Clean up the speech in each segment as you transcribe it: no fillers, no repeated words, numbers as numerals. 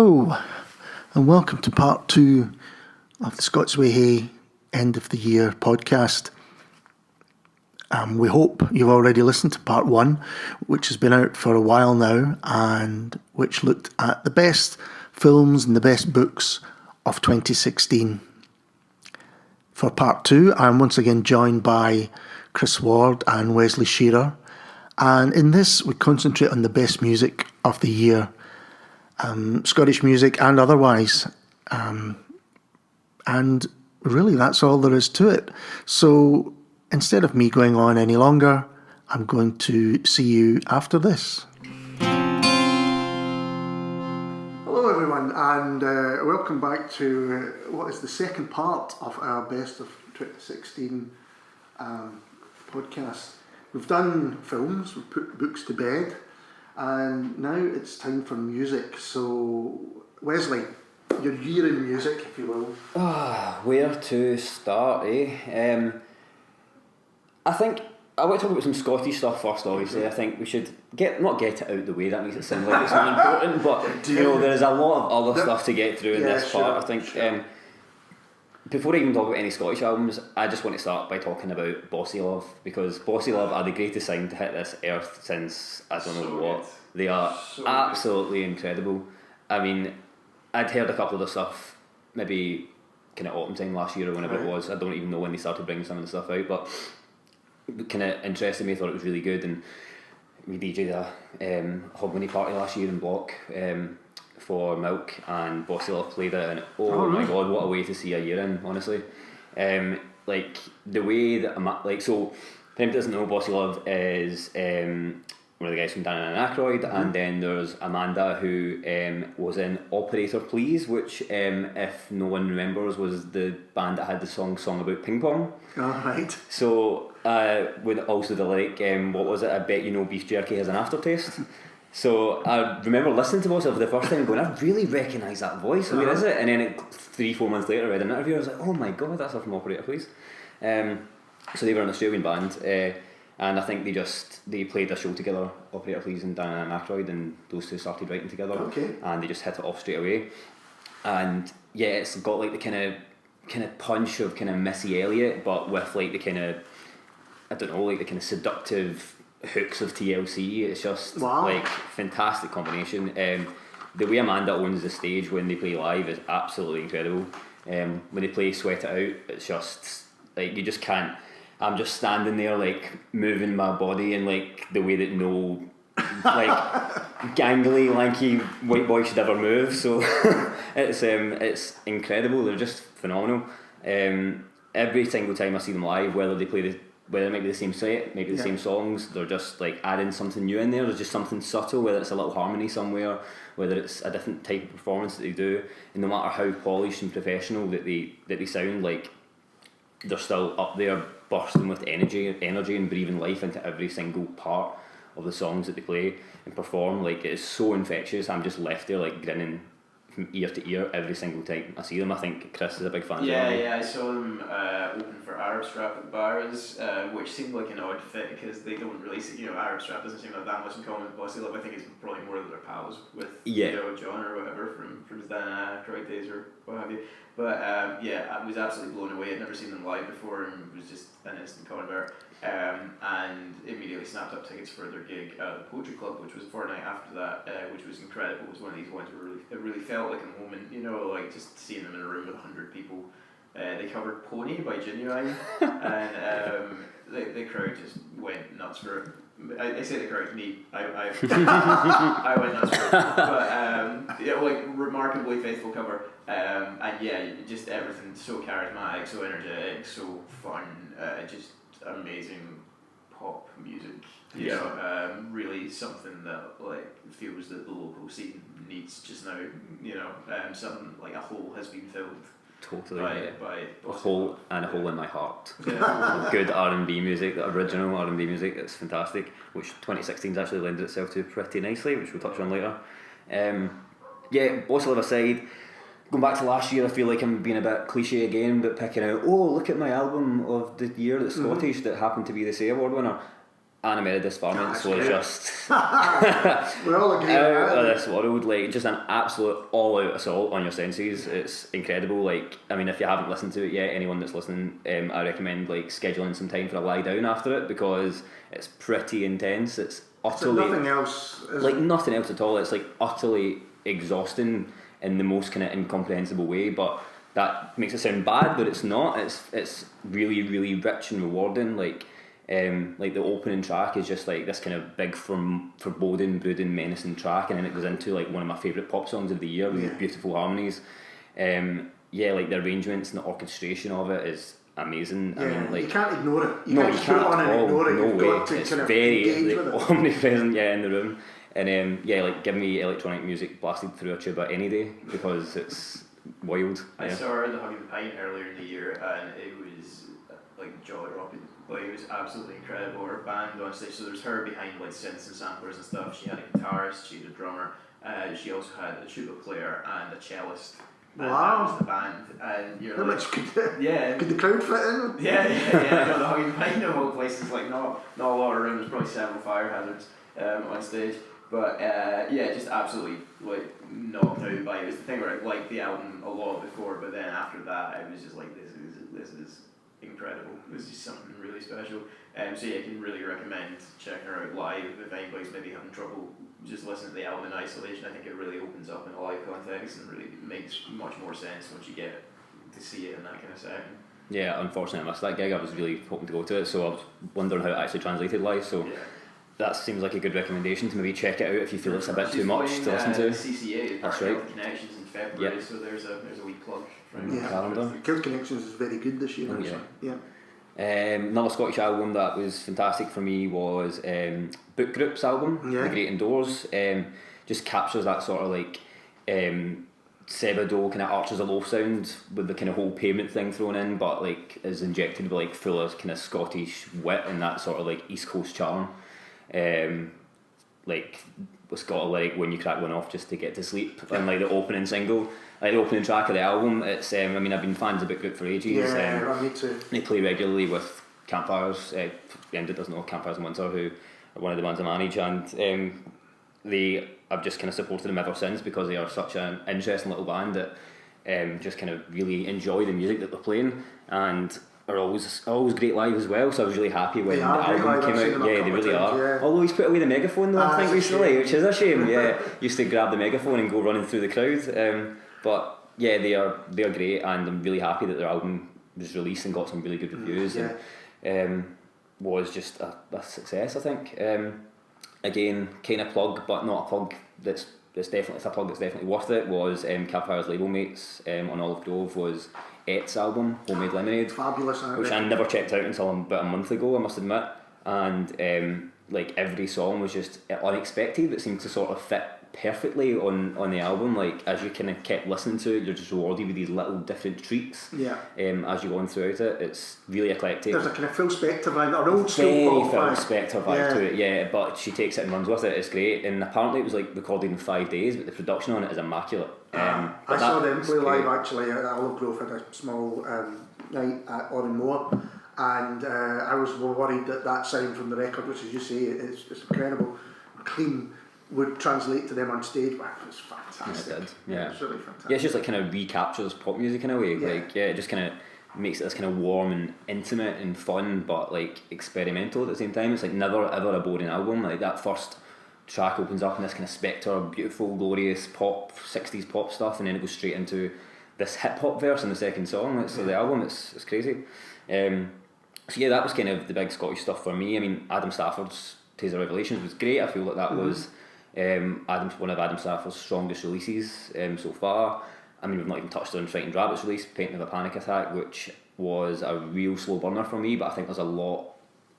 Hello, and welcome to part 2 of the Scots Whay End of the Year podcast. We hope you've already listened to part 1, which has been out for a while now, and which looked at the best films and the best books of 2016. For part 2, I'm once again joined by Chris Ward and Wesley Shearer, and in this we concentrate on the best music of the year. Scottish music and otherwise, and really that's all there is to it. So instead of me going on any longer, I'm going to see you after this. Hello everyone, and welcome back to what is the second part of our Best of 2016 podcast. We've done films, we've put books to bed, and now it's time for music. So, Wesley, your year in music, if you will. Where to start, eh? I think I want to talk about some Scottish stuff first, obviously. Okay. I think we should not get it out of the way, that makes it sound like it's not important, but there is a lot of other stuff to get through in this part. I think before I even talk about any Scottish albums, I just want to start by talking about Bossy Love, because Bossy Love are the greatest thing to hit this earth since I don't know what. Good. They are absolutely incredible. I mean, I'd heard a couple of the stuff maybe kind of autumn time last year or whenever it was. I don't even know when they started bringing some of the stuff out, but it kind of interested me. Thought it was really good, and we DJ'd a Hogmanay party last year in Block for Milk, and Bossy Love played it, and my god, what a way to see a year in, honestly. Like the way that so for anyone who doesn't know, Bossy Love is one of the guys from Dan and Aykroyd, and then there's Amanda, who was in Operator Please, which if no one remembers was the band that had the song About Ping Pong. Right. So with also the lyric, what was it, I bet you know beef jerky has an aftertaste. So I remember listening to myself for the first time and going, I really recognise that voice, where is it? And then 3-4 months later I read an interview, I was like, oh my god, that's from Operator Please. So they were an Australian band, and I think they played a show together, Operator Please and Dan and Aykroyd, and those two started writing together, and they just hit it off straight away. And yeah, it's got like the kind of punch of kind of Missy Elliott, but with like the kind of, I don't know, like the kind of seductive hooks of TLC. It's just like fantastic combination. The way Amanda owns the stage when they play live is absolutely incredible. When they play Sweat It Out, it's just like you just can't. I'm just standing there like moving my body in like the way that no like gangly lanky white boy should ever move. So it's incredible. They're just phenomenal. Every single time I see them live, whether it might be the same set, maybe the same songs, they're just like adding something new in there. There's just something subtle, whether it's a little harmony somewhere, whether it's a different type of performance that they do, and no matter how polished and professional that they sound, like they're still up there bursting with energy and breathing life into every single part of the songs that they play and perform. Like, it is so infectious. I'm just left there like grinning from ear to ear every single time I see them. I think Chris is a big fan of them. Yeah, I saw them open for Arab Strap at Bars, which seemed like an odd fit because they don't really see, Arab Strap doesn't seem to have that much in common with Bossy Love. I think it's probably more that they're pals with John or whatever from his Dan Aykroyd days or what have you. But I was absolutely blown away. I'd never seen them live before and was just an instant convert. And immediately snapped up tickets for their gig at the Poetry Club, which was a fortnight after that, which was incredible. It was one of these ones where it really felt like a moment, like just seeing them in a room with 100 people. They covered Pony by Genuine, and the crowd just went nuts for it. I say the crowd, me. I went nuts for it. But remarkably faithful cover. And just everything so charismatic, so energetic, so fun. Just amazing pop music. Really something that feels that the local scene needs just now. Something like a hole has been filled. Totally. By a hole in my heart. Yeah. Good R&B music, the original R&B music. It's fantastic, which 2016's actually lended itself to pretty nicely, which we'll touch on later. Bossy Love aside, going back to last year, I feel like I'm being a bit cliche again, but picking out, look at my album of the year that's Scottish that happened to be the Say Award winner. Anna Meredith's Varmints was just we're all agreeing out of this world, like just an absolute all-out assault on your senses. It's incredible. Like, I mean, if you haven't listened to it yet, anyone that's listening, I recommend like scheduling some time for a lie down after it, because it's pretty intense. It's utterly nothing else, like nothing else at all. It's like utterly exhausting in the most kind of incomprehensible way, but that makes it sound bad, but it's not. It's really, really rich and rewarding. Like the opening track is just like this kind of big foreboding, brooding, menacing track, and then it goes into like one of my favourite pop songs of the year with beautiful harmonies. Like the arrangements and the orchestration of it is amazing. Yeah, I mean, like, you can't ignore it. You no, can't you just put can't it on at and all. ignore it. No You've way. got to It's kind of very engage with it. omnipresent, in the room. And like give me electronic music blasted through a tuba any day, because it's wild. I saw her at the Hugging the Pint earlier in the year, and it was like jaw dropping. Like, it was absolutely incredible. Her band on stage, so there's her behind like synths and samplers and stuff. She had a guitarist, she had a drummer, she also had a tuba player and a cellist. And wow. That was the band, and you're how like, much could the crowd fit in? Yeah. No, the Hugging the Pint of all places, like not a lot of room. There's probably several fire hazards on stage. But just absolutely like knocked out by it. It was the thing where I liked the album a lot before, but then after that I was just like, this is incredible. This is just something really special. I can really recommend checking her out live if anybody's maybe having trouble just listening to the album in isolation. I think it really opens up in a live context and really makes much more sense once you get to see it in that kind of setting. Yeah, unfortunately I missed that gig. I was really hoping to go to it, so I was wondering how it actually translated live. So. Yeah. That seems like a good recommendation to maybe check it out if you feel it's a bit too much to listen to. CCA, that's right. Connections in February, so there's a wee plug from the calendar. Guild Connections is very good this year. Another Scottish album that was fantastic for me was Book Group's album, The Great Indoors. Just captures that sort of like Sebado kind of Archers of Loaf sound with the kind of whole pavement thing thrown in, but like is injected with like full of kind of Scottish wit and that sort of like East Coast charm. Like it's got a lyric, when you crack one off just to get to sleep, and like the opening single, like the opening track of the album, it's I've been fans of Book Group for ages. Me too. They play regularly with Campfires. Anyone that doesn't know Campfires in Windsor, who are one of the bands I manage, and I've just kind of supported them ever since, because they are such an interesting little band that just kind of really enjoy the music that they're playing, and are always great live as well. So I was really happy when the album came out. Yeah, they really are. Although he's put away the megaphone though, I think recently, which is a shame. Yeah, used to grab the megaphone and go running through the crowd. But yeah, they are great, and I'm really happy that their album was released and got some really good reviews. And was just a success, I think. Again, kind of plug, but not a plug that's definitely, it's a plug that's definitely worth it. Was Campfire's label mates on Olive Grove was Et's album, Homemade Lemonade, fabulous, which I never checked out until about a month ago, I must admit. And like every song was just unexpected. It seemed to sort of fit perfectly on the album. Like as you kind of kept listening to it, you're just rewarded with these little different treats. As you go on throughout it, it's really eclectic. There's a kind of Phil Spector vibe, an old very school Phil Spector vibe to it. Yeah, but she takes it and runs with it. It's great, and apparently it was like recorded in 5 days, but the production on it is immaculate. I saw them play live actually at Olive Grove, had a small night at Oranmore, and I was more worried that sound from the record, which as you say, it's incredible, clean, would translate to them on stage. Wow, it was fantastic. Yeah, it did. Yeah, it's really fantastic. Yeah, it's just like kind of recaptures pop music in a way. It just kind of makes it this kind of warm and intimate and fun, but like experimental at the same time. It's like never ever a boring album. Like that first track opens up in this kind of Spectre, beautiful, glorious pop, 60s pop stuff, and then it goes straight into this hip hop verse in the second song. So the album, it's crazy. So yeah, that was kind of the big Scottish stuff for me. I mean, Adam Stafford's Taser Revelations was great. I feel like that was one of Adam Stafford's strongest releases so far. I mean, we've not even touched on Frightened Rabbit's release, Painting of a Panic Attack, which was a real slow burner for me, but I think there's a lot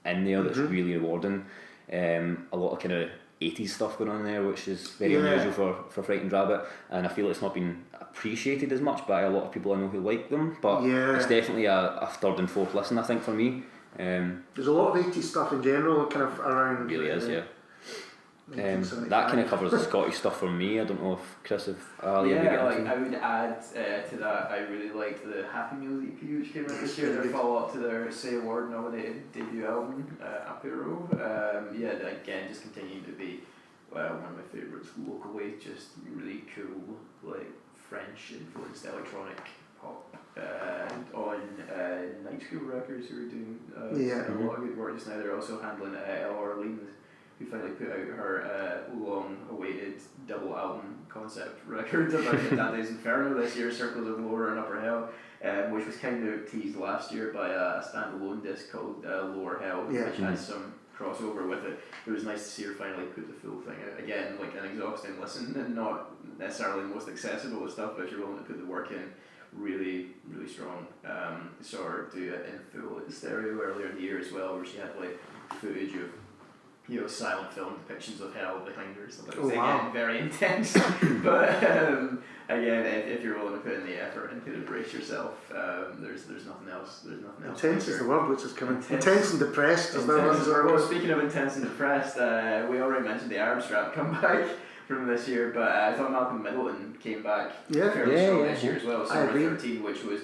in there that's really rewarding. A lot of kind of 80s stuff going on there, which is very unusual for Frightened Rabbit, and I feel it's not been appreciated as much by a lot of people I know who like them, but it's definitely a third and fourth listen, I think, for me. There's a lot of 80s stuff in general kind of around. Really is, yeah. That kind of covers the Scottish stuff for me. I don't know if Chris, if Ali, I would add to that. I really liked the Happy Meals EP, which came out this year. Their follow up to their Say a Word nominated debut album, Apero. Again, just continuing to be one of my favourites locally. Just really cool, like French influenced electronic pop. On Night School Records, who are doing a lot of good work just now. They're also handling Elle Orleans, who finally put out her long-awaited double album concept record about Dante's Inferno this year, Circles of Lower and Upper Hell, which was kind of teased last year by a standalone disc called Lower Hell, which has some crossover with it. It was nice to see her finally put the full thing out. Again, like an exhausting listen, and not necessarily the most accessible stuff, but if you're willing to put the work in, really, really strong. Saw her do it in full in stereo earlier in the year as well, where she had like footage of silent film depictions of hell behind her. So that was again very intense. But again, if you're willing to put in the effort and to embrace yourself, there's nothing else. There's nothing else. Intense is the word which is coming. Intense and depressed. Well, speaking of intense and depressed, we already mentioned the Arab Strap comeback from this year, but I thought Malcolm Middleton came back fairly strong this year as well. Summer 13, which was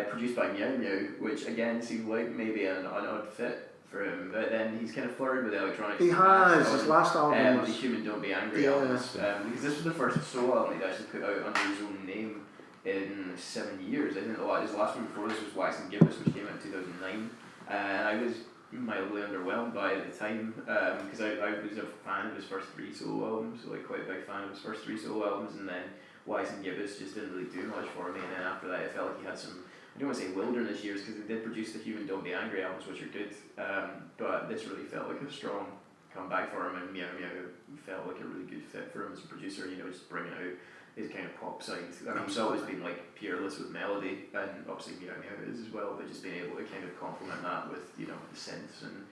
produced by Meow Meow, which again seemed like maybe an odd fit for him, but then he's kind of flirted with electronics. He has. His last album was the Human Don't Be Angry albums, because this was the first solo album he actually put out under his own name in 7 years. I think his last one before this was Wax and Gibbous, which came out in 2009, and I was mildly underwhelmed by it at the time, because I was a fan of his first 3 solo albums, so like quite a big fan of his first 3 solo albums, and then Wise and Gibbous just didn't really do much for me, and then after that I felt like he had some, I don't want to say wilderness years, because they did produce the Human Don't Be Angry albums, which are good, but this really felt like a strong comeback for him, and Meow Meow felt like a really good fit for him as a producer, just bringing out his kind of pop side. I mean, he's always been like peerless with melody, and obviously Meow Meow is as well, but just being able to kind of complement that with the synths and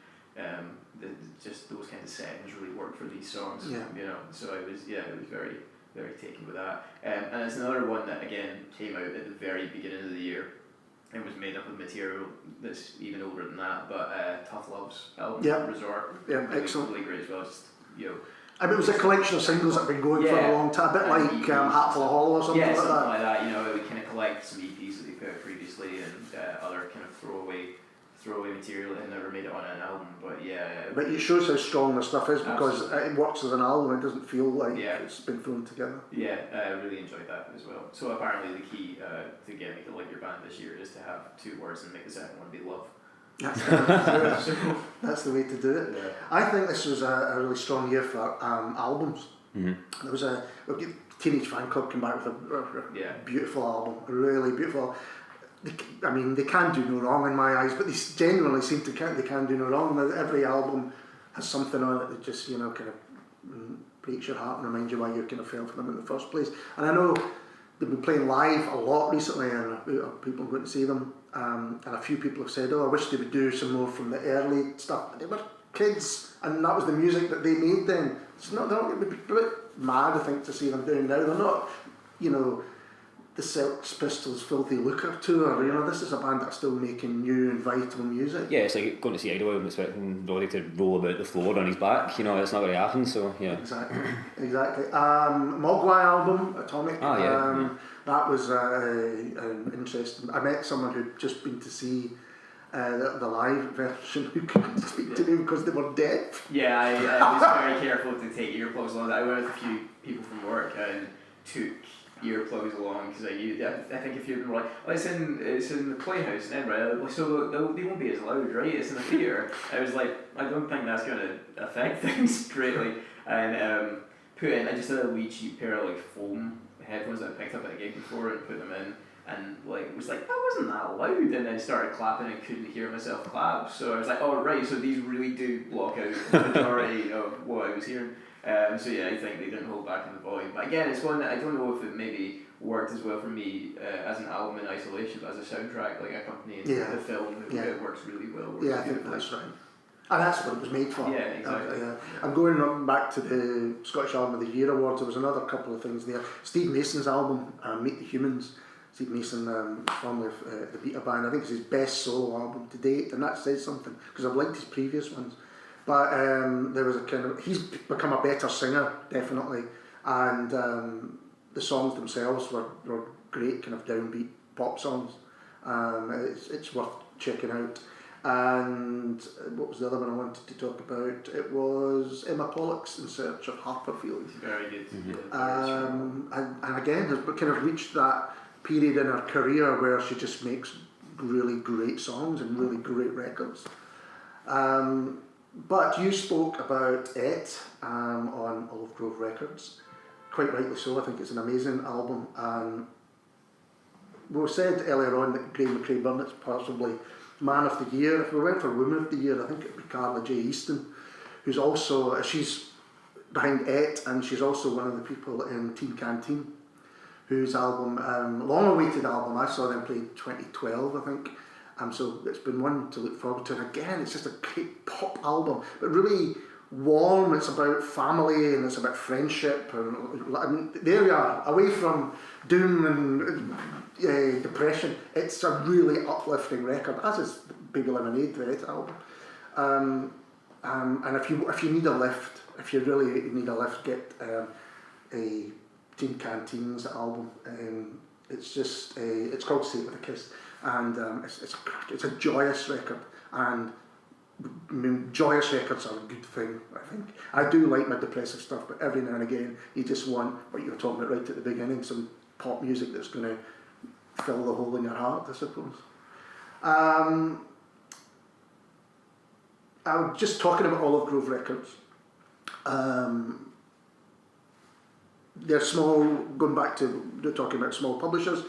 just those kinds of settings really worked for these songs. So it was very, very taken with that. And it's another one that again came out at the very beginning of the year. It was made up of material that's even older than that, but Tough Love's album, Resort, really, excellent, really great as well. Just I mean, it was a collection of singles that have been going for a long time, a bit like Hatful of Hollow or something like that. Yeah, something like that. It would kind of collect some EPs that they put out previously and other kind of throwaway material that never made it on an album. But but it shows how strong the stuff is, because it works as an album. It doesn't feel like it's been thrown together. Yeah, I really enjoyed that as well. So apparently the key to get me to like your band this year is to have 2 words and make the second one be love. That's the way to do it. I think this was a really strong year for albums. There was Teenage Fan Club came back with a beautiful album, really beautiful. They can do no wrong in my eyes, but they genuinely seem to they can do no wrong. Every album has something on it that just kind of breaks your heart and reminds you why you kind of fell for them in the first place. And I know they've been playing live a lot recently, and people are going to see them. And a few people have said, I wish they would do some more from the early stuff. But they were kids, and that was the music that they made then. They're not going to be a bit mad, I think, to see them doing now. They're not, the Sex Pistols' Filthy Lucre tour. This is a band that's still making new and vital music. Yeah, it's like going to see Idlewild and expecting Roddy to roll about the floor on his back. It's not going to happen. So yeah. Exactly. Mogwai album, Atomic. That was interesting. I met someone who'd just been to see the live version who couldn't speak to me because they were deaf. Yeah, I was very careful to take earplugs along. I went with a few people from work and took earplugs along because I knew that. I think a few of them were like, it's in the Playhouse in Edinburgh, so they won't be as loud, right? It's in the theatre. I was like, I don't think that's going to affect things greatly. And I just had a wee cheap pair of foam headphones that I picked up at a gig before and put them in, and was like, that wasn't that loud, and then started clapping and couldn't hear myself clap. So I was like, oh right, so these really do block out the majority of what I was hearing. I think they didn't hold back in the volume. But again, it's one that I don't know if it maybe worked as well for me as an album in isolation, but as a soundtrack, like accompanying the film, it works really well. I think that's right. And that's what it was made for. Yeah, exactly. I'm going back to the Scottish Album of the Year Awards. There was another couple of things there. Steve Mason's album, Meet the Humans. Steve Mason, formerly of the Beta Band, I think it's his best solo album to date, and that says something, because I've liked his previous ones. But there was a kind of, he's become a better singer, definitely, and the songs themselves were great, kind of downbeat pop songs. It's worth checking out. And what was the other one I wanted to talk about? It was Emma Pollock's In Search of Harperfield. Very good. And again has kind of reached that period in her career where she just makes really great songs and really great records. But you spoke about it on Olive Grove Records, quite rightly so. I think it's an amazing album. We said earlier on that Graeme McCrae-Burnett's possibly Man of the Year. If we went for Woman of the Year, I think it would be Carla J. Easton, who's also, she's behind it, and she's also one of the people in Teen Canteen, whose album, long-awaited album, I saw them play 2012, I think. So it's been one to look forward to. And again, it's just a great pop album, but really warm. It's about family and it's about friendship. And there we are, away from doom and depression. It's a really uplifting record, as is Baby Lemonade, the Red album. And if you need a lift, if you really need a lift, get a Teen Canteen's album. It's just it's called Say It With A Kiss, and it's a joyous record, and I mean, joyous records are a good thing, I think. I do like my depressive stuff, but every now and again you just want what you were talking about right at the beginning, some pop music that's going to fill the hole in your heart, I suppose. I was just talking about Olive Grove Records. They're small, going back to talking about small publishers,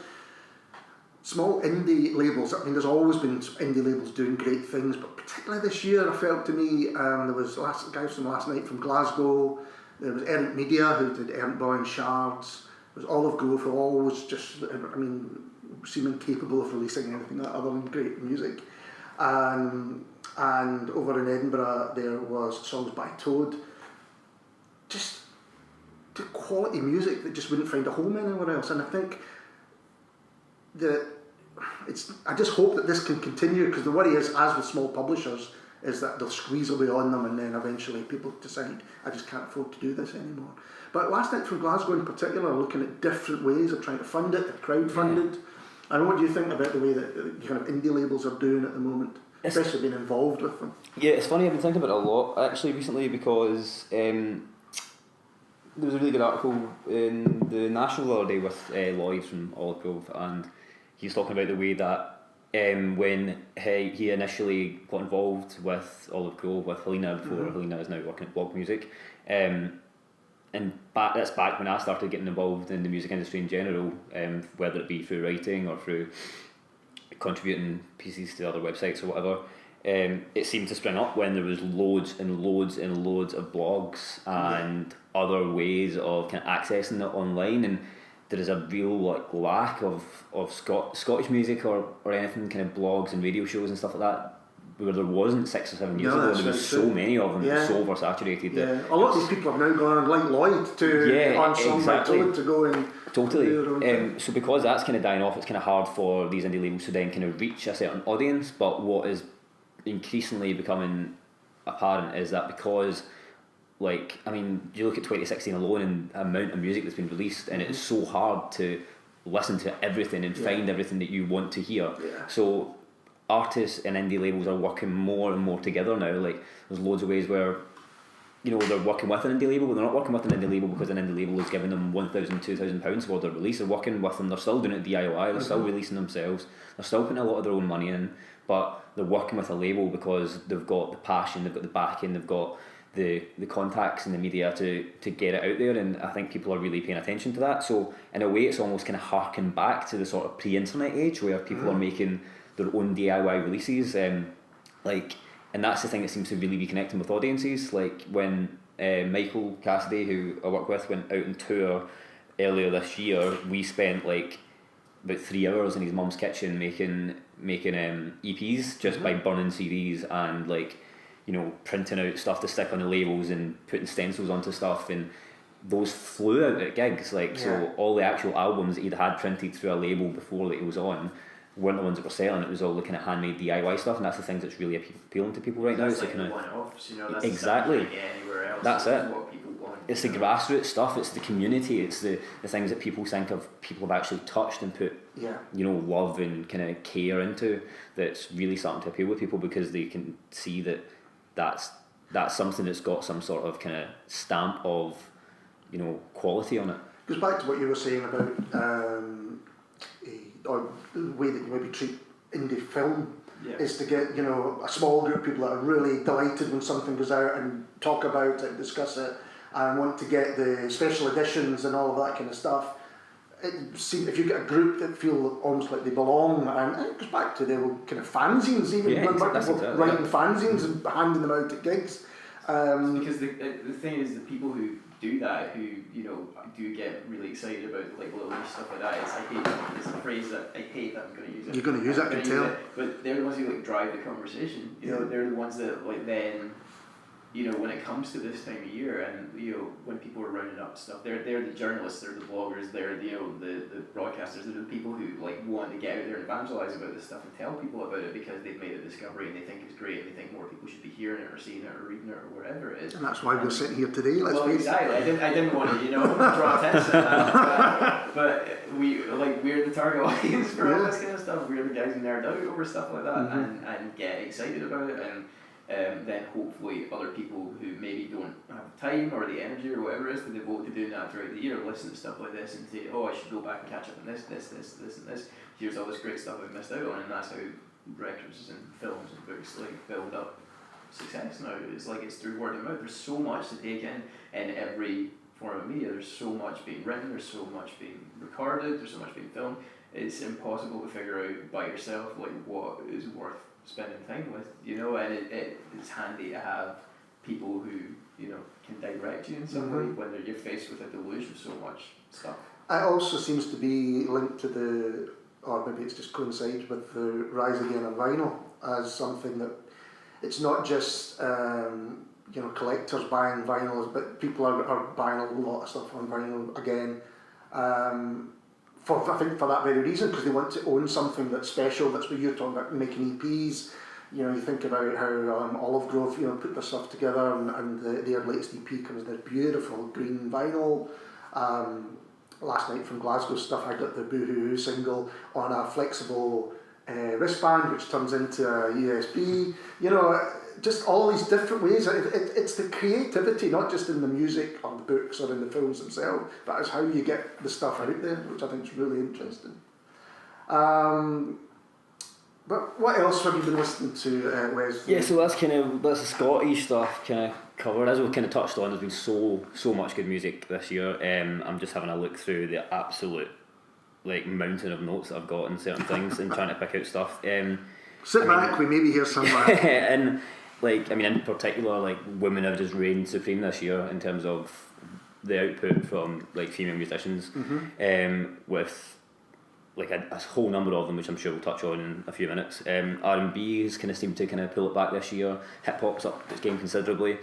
small indie labels. I mean, there's always been indie labels doing great things, but particularly this year, I felt to me, there was guys from Last Night from Glasgow, there was Errant Media, who did Errant Boy and Shards, there was Olive Grove, who always just, I mean, seem incapable of releasing anything other than great music. And over in Edinburgh, there was Songs by Toad, just quality music that just wouldn't find a home anywhere else. And I think that I just hope that this can continue, because the worry is, as with small publishers, is that they'll squeeze away on them and then eventually people decide, I just can't afford to do this anymore. But Last Night from Glasgow in particular are looking at different ways of trying to fund it, crowdfunded. And what do you think about the way that kind of indie labels are doing at the moment, especially being involved with them? Yeah, it's funny, I've been thinking about it a lot actually recently, because there was a really good article in the National the other day with Lloyd from Olive Grove, and he's talking about the way that when he initially got involved with Olive Grove with Helena, before Helena is now working at Blog Music, and that's back when I started getting involved in the music industry in general, whether it be through writing or through contributing pieces to other websites or whatever. It seemed to spring up when there was loads and loads and loads of blogs and other ways of kind of accessing it online, and there is a real lack of Scottish music or anything, kind of blogs and radio shows and stuff like that, where there wasn't 6 or 7 years ago. There was so many of them, so oversaturated. That a lot of these people have now gone on, like Lloyd, to on Songs by Toad to go and totally. So because that's kind of dying off, it's kind of hard for these indie labels to then kind of reach a certain audience. But what is increasingly becoming apparent is that because, like, I mean, you look at 2016 alone and the amount of music that's been released, and it's so hard to listen to everything and find everything that you want to hear. So artists and indie labels are working more and more together now. Like, there's loads of ways where, you know, they're working with an indie label, but they're not working with an indie label because an indie label is giving them £1,000, £2,000 for their release. They're working with them, they're still doing it DIY, they're still releasing themselves, they're still putting a lot of their own money in, but they're working with a label because they've got the passion, they've got the backing, they've got the contacts in the media to get it out there, and I think people are really paying attention to that. So in a way, it's almost kind of harking back to the sort of pre-internet age where people are making their own DIY releases, and that's the thing that seems to really be connecting with audiences. Like when Michael Cassidy, who I work with, went out on tour earlier this year, we spent like about 3 hours in his mum's kitchen making EPs just by burning CDs and, like, you know, printing out stuff to stick on the labels and putting stencils onto stuff, and those flew out at gigs. So all the actual albums that he'd had printed through a label before that he was on, weren't the ones that were selling. It was all the kind of handmade DIY stuff, and that's the things that's really appealing to people right now. That's It's like the the kind of one-offs, that's exactly. the stuff you don't get anywhere else. That's it. What people want. It's the grassroots stuff. It's the community. It's the things that people think of. People have actually touched and put, love and kind of care into. That's really starting to appeal with people because they can see that that's something that's got some sort of kind of stamp of, quality on it. Goes back to what you were saying about or the way that you maybe treat indie film is to get a small group of people that are really delighted when something goes out and talk about it, discuss it, and want to get the special editions and all of that kind of stuff. If you get a group that feel almost like they belong, and it goes back to the old kind of fanzines, even writing fanzines and handing them out at gigs. Because the thing is, the people who do that, who do get really excited about like little niche stuff like that. It's a phrase that I hate that I'm going to use it. You're going to use it, I can tell. But they're the ones who like drive the conversation. They're the ones that like then. When it comes to this time of year, and when people are rounding up stuff, they're the journalists, they're the bloggers, they're the broadcasters, they're the people who like want to get out there and evangelise about this stuff and tell people about it because they've made a discovery and they think it's great and they think more people should be hearing it or seeing it or reading it or whatever it is. And that's why we're sitting here today. Exactly. I didn't want to draw attention to that, but we're the target audience for all this kind of stuff. We're the guys who nerd out over stuff like that and get excited about it and. Then hopefully other people who maybe don't have time or the energy or whatever it is to devote to doing that throughout the year listen to stuff like this and say, I should go back and catch up on this and this. Here's all this great stuff I've missed out on, and that's how records and films and books like build up success now. It's through word of mouth. There's so much to take in every form of media. There's so much being written, there's so much being recorded, there's so much being filmed. It's impossible to figure out by yourself what is worth spending time with, and it's handy to have people who can direct you in some way when you're faced with a deluge of so much stuff. It also seems to be linked to or maybe it's just coincides with the rise again of vinyl as something that it's not just collectors buying vinyls, but people are buying a lot of stuff on vinyl again. I think for that very reason, because they want to own something that's special. That's what you're talking about, making EPs. You think about how Olive Grove, put their stuff together, and their latest EP comes in this beautiful green vinyl. Last night from Glasgow stuff, I got the Boo Hoo Hoo single on a flexible wristband, which turns into a USB. Just all these different ways. It's the creativity, not just in the music or the books or in the films themselves, but it's how you get the stuff out there, which I think is really interesting. But what else have you been listening to, Wes? Yeah, so that's the Scottish stuff kind of covered. As we kind of touched on, there's been so much good music this year. I'm just having a look through the absolute mountain of notes that I've got in certain things and trying to pick out stuff. Sit back, we maybe hear some. And in particular, women have just reigned supreme this year in terms of the output from female musicians, with a whole number of them, which I'm sure we'll touch on in a few minutes. R&B has kind of seemed to kind of pull it back this year. Hip hop's up its game considerably.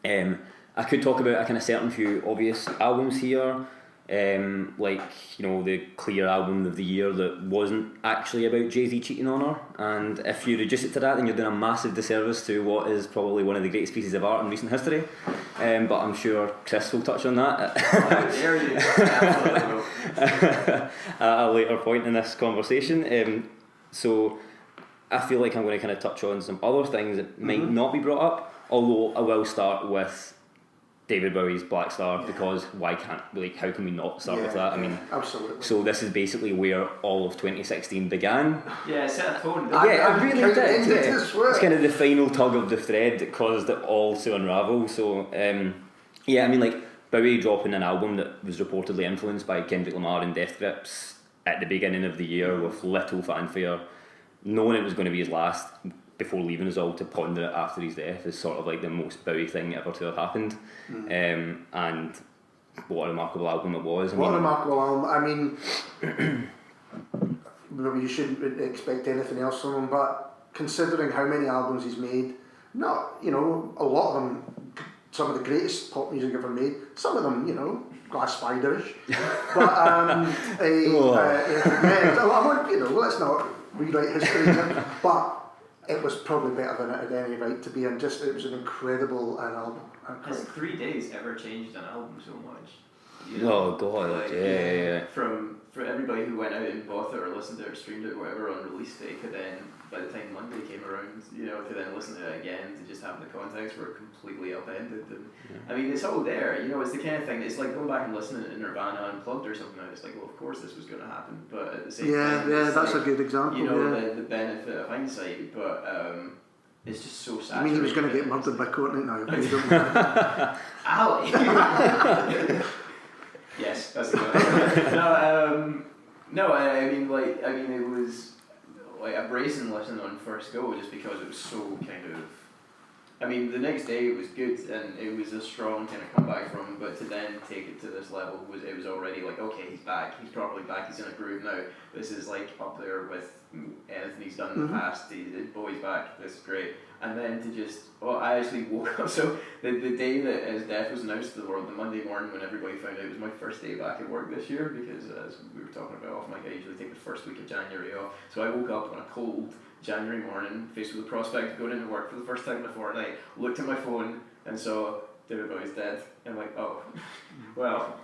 I could talk about a kind of certain few obvious albums here. The Clear album of the year that wasn't actually about Jay-Z cheating on her, and if you reduce it to that, then you're doing a massive disservice to what is probably one of the greatest pieces of art in recent history. But I'm sure Chris will touch on that at a later point in this conversation. So I feel like I'm going to kind of touch on some other things that might not be brought up, although I will start with David Bowie's Black Star, because why can't how can we not start with that? Absolutely. So this is basically where all of 2016 began. Yeah, it set a tone. It really did. It's kind of the final tug of the thread that caused it all to unravel. So Bowie dropping an album that was reportedly influenced by Kendrick Lamar and Death Grips at the beginning of the year with little fanfare, knowing it was going to be his last before leaving us all to ponder it after his death is sort of the most Bowie thing ever to have happened. And what a remarkable album it was. A remarkable album. You shouldn't expect anything else from him, but considering how many albums he's made, a lot of them, some of the greatest pop music ever made, some of them, glass spiderish. But yeah, I want, let's not rewrite history here, but it was probably better than it had any right to be, and it was an incredible album. Has 3 days ever changed an album so much? Oh god, like, yeah. For everybody who went out and bought it or listened to it or streamed it or whatever on release day could then, by the time Monday came around, to then listen to it again to just have the context where it completely upended. And I mean, it's all there. It's the kind of thing. It's like going back and listening to Nirvana Unplugged or something. And it's like, well, of course this was going to happen, but at the same time, that's a good example. The benefit of hindsight, but. It's just so sad. I mean, he was going to get murdered by Courtney now. Ali! Yes, that's the one. No, I mean, it was like a bracing listen on first go just because it was so kind of. I mean, the next day it was good and it was a strong kind of comeback from, but to then take it to this level it was already like, okay, he's back, he's probably back, he's in a groove now. This is like up there with anything he's done in the past. His boy's back, this is great. And then I actually woke up. So the day that his death was announced to the world, the Monday morning when everybody found out, it was my first day back at work this year because as we were talking about off mic, I usually take the first week of January off. So I woke up on a cold January morning, faced with the prospect of going into work for the first time in a fortnight, looked at my phone and saw David Bowie's dead. And I'm like, oh, well,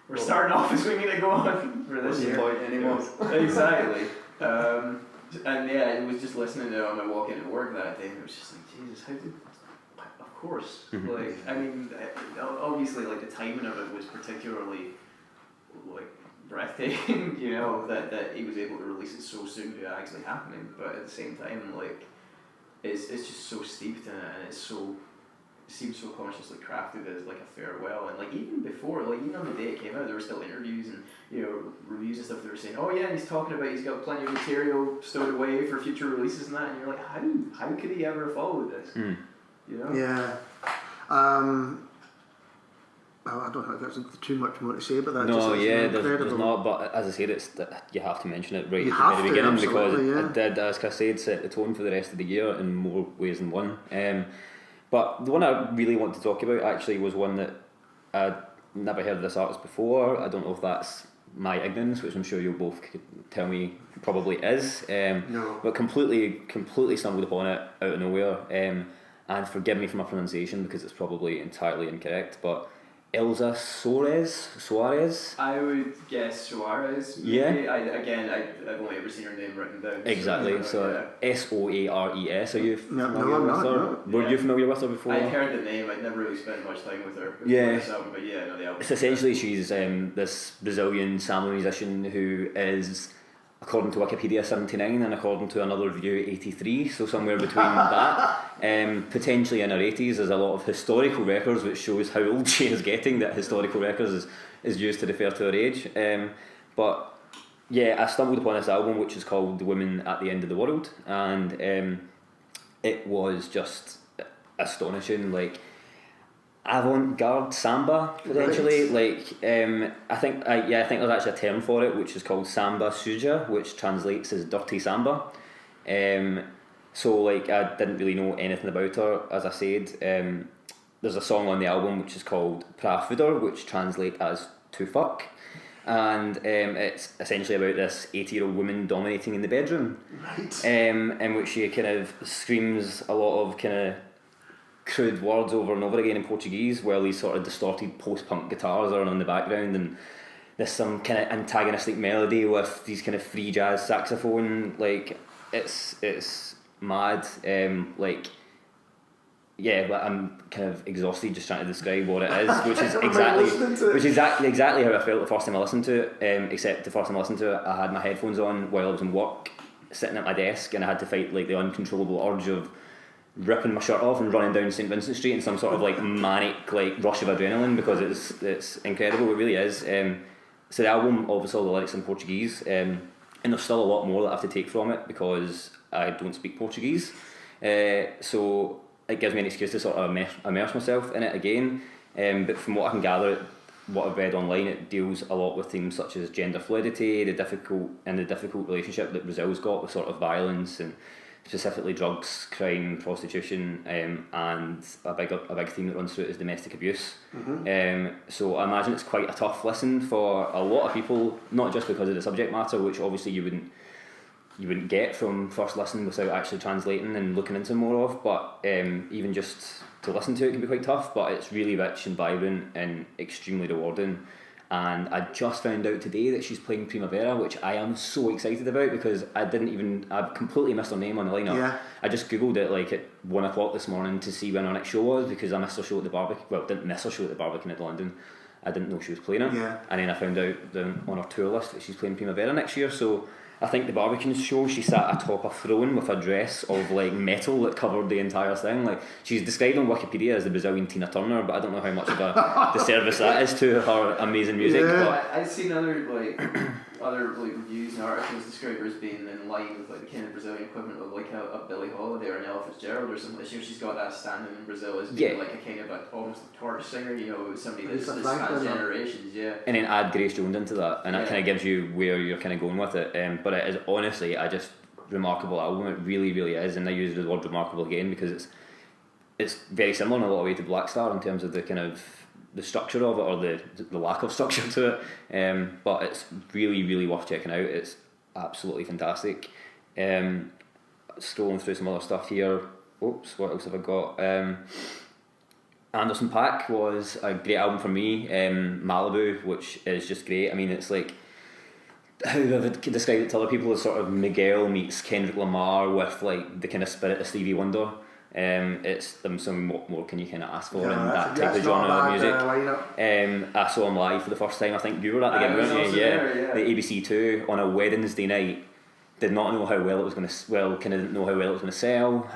we're starting off as we need to go on for this year. What's the point anymore? Exactly. And yeah, I was just listening to it on my walk into work that day, and it was just like, Jesus, how did? Of course, like I mean, obviously, like the timing of it was particularly like breathtaking. That he was able to release it so soon to actually happening, but at the same time, like it's just so steeped in it, and it seems so consciously crafted as like a farewell. And like even before, like even on the day it came out, there were still interviews and reviews and stuff. They were saying, oh yeah, he's talking about he's got plenty of material stowed away for future releases and that. And you're like, how could he ever follow this? Yeah. Well, I don't think there's too much more to say about that. There's not. But as I said, you have to mention it right at the very beginning because it did, as Chris said, set the tone for the rest of the year in more ways than one. But the one I really want to talk about actually was one that I'd never heard of this artist before. I don't know if that's my ignorance, which I'm sure you'll both tell me probably is. No. But completely stumbled upon it out of nowhere. And forgive me for my pronunciation because it's probably entirely incorrect, but Elsa Soares? I would guess Suarez. Maybe. Yeah. I've only ever seen her name written down. Exactly. Soares. Are you familiar with her? No. Were you familiar with her before? I'd heard the name. I'd never really spent much time with her. Yeah. Album, but yeah, I know the album. It's essentially she's this Brazilian samba musician who is, according to Wikipedia, 79 and according to another review 83, so somewhere between that. Potentially in her 80s. There's a lot of historical records which shows how old she is getting. That historical records is used to refer to her age. But yeah, I stumbled upon this album which is called The Women at the End of the World, and it was just astonishing. Like avant-garde samba potentially. Right. I think there's actually a term for it which is called samba suja, which translates as dirty samba. So I didn't really know anything about her. As I said, there's a song on the album which is called Pra Fuder, which translates as to fuck, and it's essentially about this 80-year-old woman dominating in the bedroom. Right. In which she kind of screams a lot of kind of crude words over and over again in Portuguese, while these sort of distorted post-punk guitars are on the background, and there's some kind of antagonistic melody with these kind of free jazz saxophone. Like it's mad. I'm kind of exhausted just trying to describe what it is, which is exactly how I felt the first time I listened to it. Except the first time I listened to it, I had my headphones on while I was in work, sitting at my desk, and I had to fight the uncontrollable urge of ripping my shirt off and running down St Vincent Street in some sort of manic rush of adrenaline, because it's incredible. It really is. So the album, obviously all the lyrics in Portuguese, and there's still a lot more that I have to take from it because I don't speak Portuguese. So it gives me an excuse to sort of immerse myself in it again. But from what I can gather, what I've read online, it deals a lot with themes such as gender fluidity, the difficult relationship that Brazil's got with sort of violence and specifically drugs, crime, prostitution, and a big theme that runs through it is domestic abuse. So I imagine it's quite a tough listen for a lot of people, not just because of the subject matter, which obviously you wouldn't get from first listen without actually translating and looking into more of, but even just to listen to it can be quite tough, but it's really rich and vibrant and extremely rewarding. And I just found out today that she's playing Primavera, which I am so excited about, because I completely missed her name on the lineup. Yeah. I just googled it like at 1 o'clock this morning to see when her next show was, because I missed her show at the Barbican. Well, didn't miss her show at the Barbican in London. I didn't know she was playing it. Yeah. And then I found out on her tour list that she's playing Primavera next year. So I think the Barbican show, she sat atop a throne with a dress of like metal that covered the entire thing. Like, she's described on Wikipedia as the Brazilian Tina Turner, but I don't know how much of a disservice that is to her amazing music. Yeah. But I've seen other reviews and articles describe her as being in line with like the kind of Brazilian equivalent of like a Billie Holiday or an Ella Fitzgerald or something. She's got that standing in Brazil as being like a kind of almost a torch singer, you know, somebody that's spans generations, yeah. And then add Grace Jones into that, and that kind of gives you where you're kind of going with it. But it is honestly a just remarkable album. It really, really is, and I use the word remarkable again because it's very similar in a lot of ways to Black Star in terms of the kind of the structure of it, or the lack of structure to it. But it's really, really worth checking out. It's absolutely fantastic. Scrolling through some other stuff here. Oops, what else have I got? Anderson .Paak was a great album for me. Malibu, which is just great. I mean, it's like, how I would describe it to other people as sort of Miguel meets Kendrick Lamar with like the kind of spirit of Stevie Wonder. It's some what more can you kind of ask for in that type of genre of music. I saw him live for the first time. I think you were at the gig, weren't you? Yeah. The ABC2 on a Wednesday night. Did not know how well it was going to. Didn't know how well it was going to sell.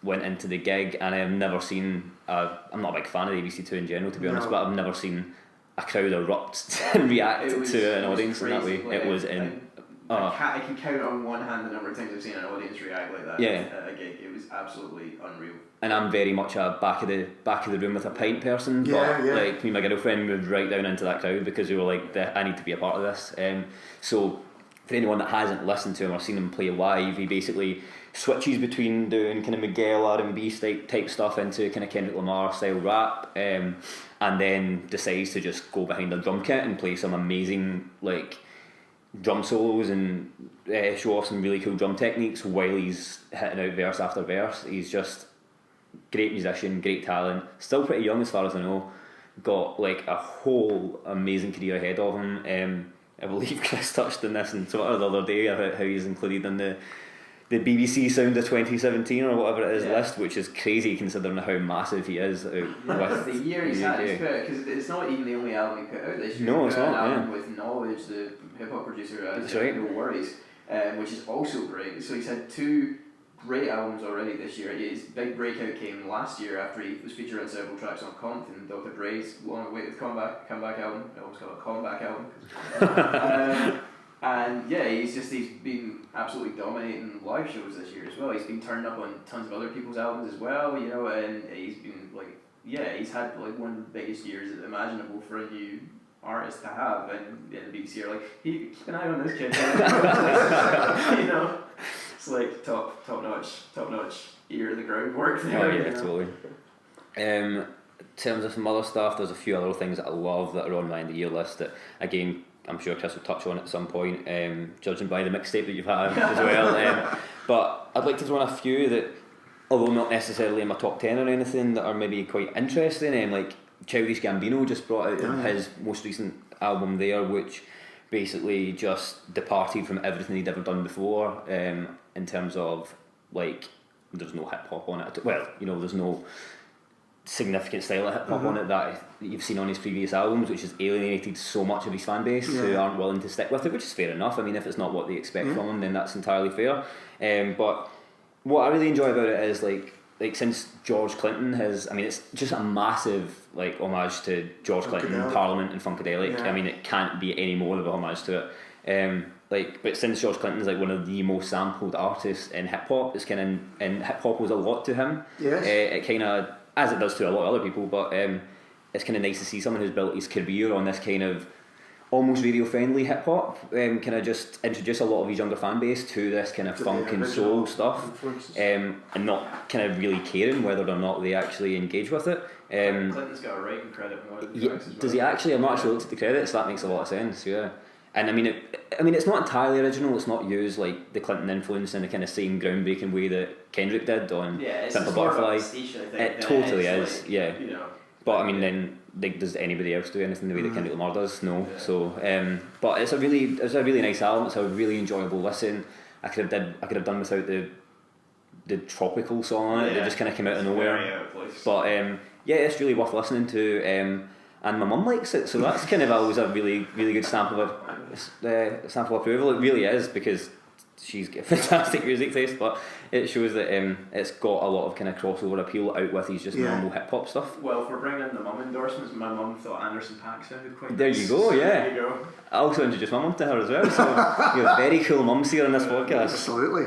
Went into the gig, and I have never seen. I'm not a big fan of the ABC2 in general, to be honest, but I've never seen a crowd erupt and react to an audience in that way. Like, it was I can count on one hand the number of times I've seen an audience react like that at a gig. It was absolutely unreal. And I'm very much a back of the room with a pint person. Like me and my girlfriend moved right down into that crowd because we were like, I need to be a part of this. So for anyone that hasn't listened to him or seen him play live, he basically switches between doing kind of Miguel R&B type stuff into kind of Kendrick Lamar style rap, and then decides to just go behind a drum kit and play some amazing like drum solos and show off some really cool drum techniques while he's hitting out verse after verse. He's just great musician, great talent, still pretty young as far as I know, got like a whole amazing career ahead of him. I believe Chris touched on this on Twitter the other day about how he's included in the BBC Sound of 2017 or whatever it is list, which is crazy considering how massive he is. With the year he's had, because it's not even the only album he put out this year. No, it's not. An album with Knowledge, the hip hop producer, that's right. No Worries, which is also great. So he's had 2 great albums already this year. His big breakout came last year after he was featured on several tracks on Compton, Dr. Dre's long-awaited comeback album. I almost call it a comeback album. And yeah, he's been absolutely dominating live shows this year as well. He's been turned up on tons of other people's albums as well, you know, and he's been like, he's had like one of the biggest years imaginable for a new artist to have, and the BBC are like, keep an eye on this kid. You know, it's like top notch ear to the ground work there. Oh yeah, totally. In terms of some other stuff, there's a few other things that I love that are on my end of year list that, again, I'm sure Chris will touch on at some point, judging by the mixtape that you've had as well. But I'd like to throw in a few that, although not necessarily in my top 10 or anything, that are maybe quite interesting. Like Childish Gambino just brought out his most recent album there, which basically just departed from everything he'd ever done before, in terms of like, there's no hip hop on it. Well, you know, there's no significant style of hip hop on it that you've seen on his previous albums, which has alienated so much of his fan base who aren't willing to stick with it, which is fair enough. I mean, if it's not what they expect from him, then that's entirely fair. But what I really enjoy about it is like since George Clinton it's just a massive like homage to George Clinton, Parliament and Funkadelic. I mean, it can't be any more of a homage to it. But since George Clinton's like one of the most sampled artists in hip hop, it's kind of, and hip hop was a lot to him. It kind of, as it does to a lot of other people, but it's kind of nice to see someone who's built his career on this kind of almost radio friendly hip hop, kind of just introduce a lot of his younger fan base to this kind of funk and soul stuff, and not kind of really caring whether or not they actually engage with it. Clinton's got a writing credit on one of the tracks as well. Does he actually? I've not actually looked at the credits. That makes a lot of sense. Yeah. And I mean, it's not entirely original. It's not used like the Clinton influence in the kind of same groundbreaking way that Kendrick did on Simple Butterfly. It totally is, yeah. You know, but I mean, then like, does anybody else do anything the way that Kendrick Lamar does? No. Yeah. So, but it's a really nice album. It's a really enjoyable listen. I could have done without the tropical song on it. It just kind of came out of nowhere. But yeah, it's really worth listening to. And my mum likes it, so that's kind of always a really, really good stamp of approval. It really is, because she's got fantastic music taste, but it shows that it's got a lot of kind of crossover appeal out with his just normal hip hop stuff. Well, if we're bringing in the mum endorsements, my mum thought Anderson .Paak sounded quite There nice. You go, yeah. There you go. I also introduced my mum to her as well, so you have very cool mums here on this podcast. Absolutely.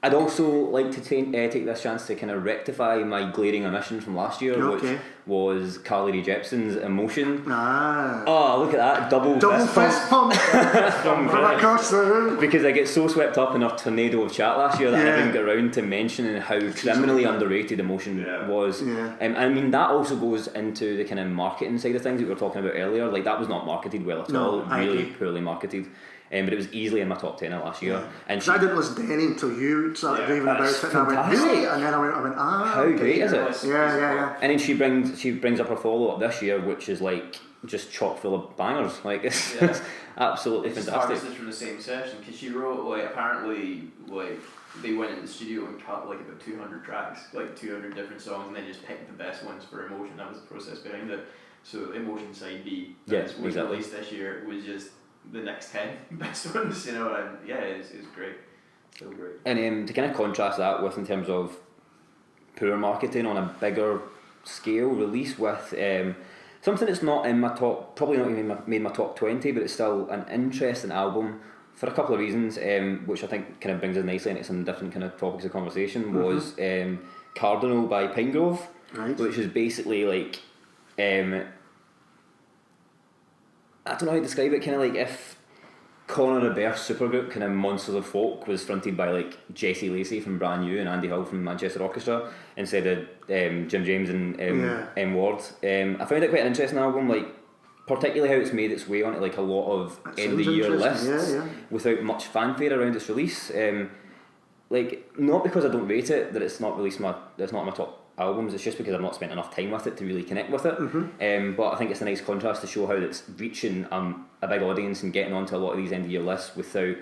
I'd also like to take this chance to kind of rectify my glaring omission from last year, which was Carly Rae Jepsen's Emotion. Oh, look at that. Double fist pump. From across the room. Because I get so swept up in our tornado of chat last year that I didn't get around to mentioning how criminally underrated Emotion was. Yeah. I mean, that also goes into the kind of marketing side of things that we were talking about earlier. Like, that was not marketed well at all. Really poorly marketed. But it was easily in my top 10 last year. And I didn't listen to any until you started raving about it, and I went, really? And then I went, how great is it? Yeah. And then she brings up her follow up this year, which is like just chock full of bangers. Like it's absolutely fantastic. It's from the same session, because she wrote apparently they went in the studio and cut about 200 tracks, 200 different songs, and then just picked the best ones for Emotion. That was the process behind it. So Emotion Side B was released this year. It was just the next 10 best ones, and it's great. So great. And to kind of contrast that with, in terms of poor marketing on a bigger scale release, with something that's not in my top, probably not even made my top 20, but it's still an interesting album for a couple of reasons, which I think kind of brings us nicely into some different kind of topics of conversation, was Cardinal by Pinegrove, which is basically like I don't know how to describe it, kind of like if Conor Robert's supergroup, kind of Monsters of Folk, was fronted by like Jesse Lacey from Brand New and Andy Hill from Manchester Orchestra instead of Jim James and M Ward. I found it quite an interesting album, like particularly how it's made its way onto like a lot of end of the year lists without much fanfare around its release. Like, not because I don't rate it that it's not released that's not my top albums, it's just because I've not spent enough time with it to really connect with it. But I think it's a nice contrast to show how it's reaching a big audience and getting onto a lot of these end of year lists without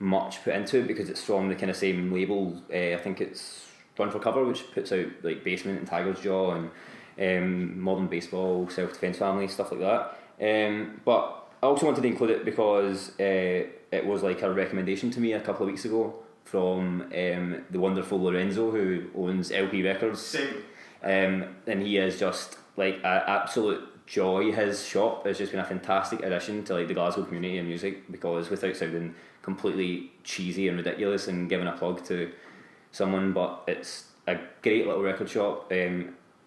much put into it, because it's from the kind of same label. I think it's Run for Cover, which puts out like Basement and Tiger's Jaw and Modern Baseball, Self Defense Family, stuff like that. But I also wanted to include it because it was like a recommendation to me a couple of weeks ago from the wonderful Lorenzo, who owns LP Records. And he is just like an absolute joy. His shop has just been a fantastic addition to like the Glasgow community of music, because without sounding completely cheesy and ridiculous and giving a plug to someone, but it's a great little record shop,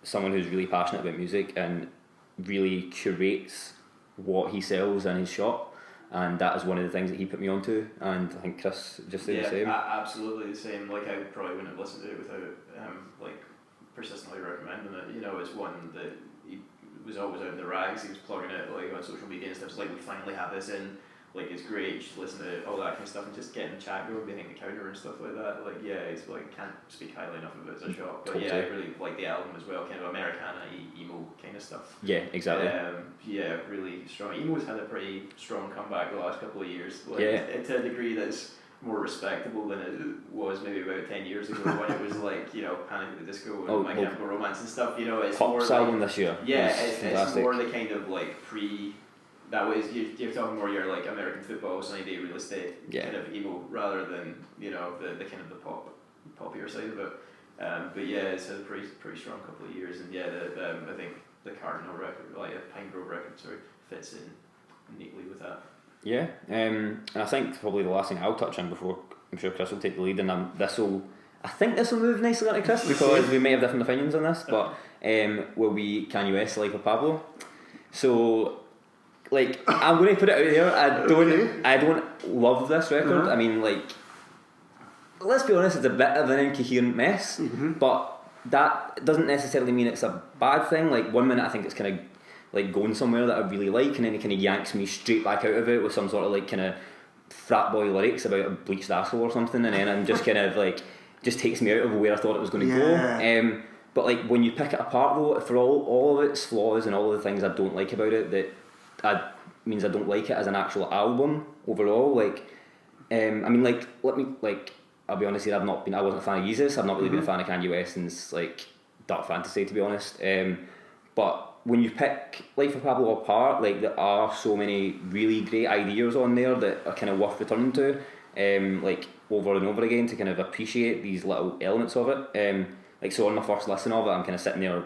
someone who's really passionate about music and really curates what he sells in his shop. And that is one of the things that he put me onto, and I think Chris just did the same. Absolutely the same. Like, I probably wouldn't have listened to it without persistently recommending it. You know, it's one that he was always out in the rags. He was plugging it on social media and stuff. It's like, we finally have this in. Like, it's great. You should listen to all that kind of stuff and just getting chat going behind the counter and stuff like that. Like, it's like, can't speak highly enough of it as a shop. But I really like the album as well. Kind of Americana, emo kind of stuff. Yeah, exactly. Really strong. Emo's had a pretty strong comeback the last couple of years. To a degree that's more respectable than it was maybe about 10 years ago, when it was like, Panic at the Disco and My Chemical Romance and stuff. It's Pop's more album this year. Yeah, it's more the kind of like that was you're talking more your like American Football, Sunny Day Real Estate kind of emo, rather than the kind of the poppier side of it. It's had a pretty strong couple of years, and I think the Cardinal record, like a Pine Grove record, fits in neatly with that. Yeah, and I think probably the last thing I'll touch on before I'm sure Chris will take the lead, and I think this will move nicely onto Chris, because we may have different opinions on this, but will be Kanye West's Life of Pablo. So like, I'm going to put it out here. I don't love this record. I mean, like, let's be honest, it's a bit of an incoherent mess, but that doesn't necessarily mean it's a bad thing. Like, one minute I think it's kind of like going somewhere that I really like, and then it kind of yanks me straight back out of it with some sort of like kind of frat boy lyrics about a bleached asshole or something, and then I'm just kind of like, just takes me out of where I thought it was going to go. But like, when you pick it apart though, for all of its flaws and all of the things I don't like about it, means I don't like it as an actual album overall. Like, I mean, like, I'll be honest here, I wasn't a fan of Yeezus. I've not really been a fan of Kanye West since like Dark Fantasy, to be honest. But when you pick Life of Pablo apart, like, there are so many really great ideas on there that are kind of worth returning to, like, over and over again, to kind of appreciate these little elements of it. Like, so on my first listen of it, I'm kind of sitting there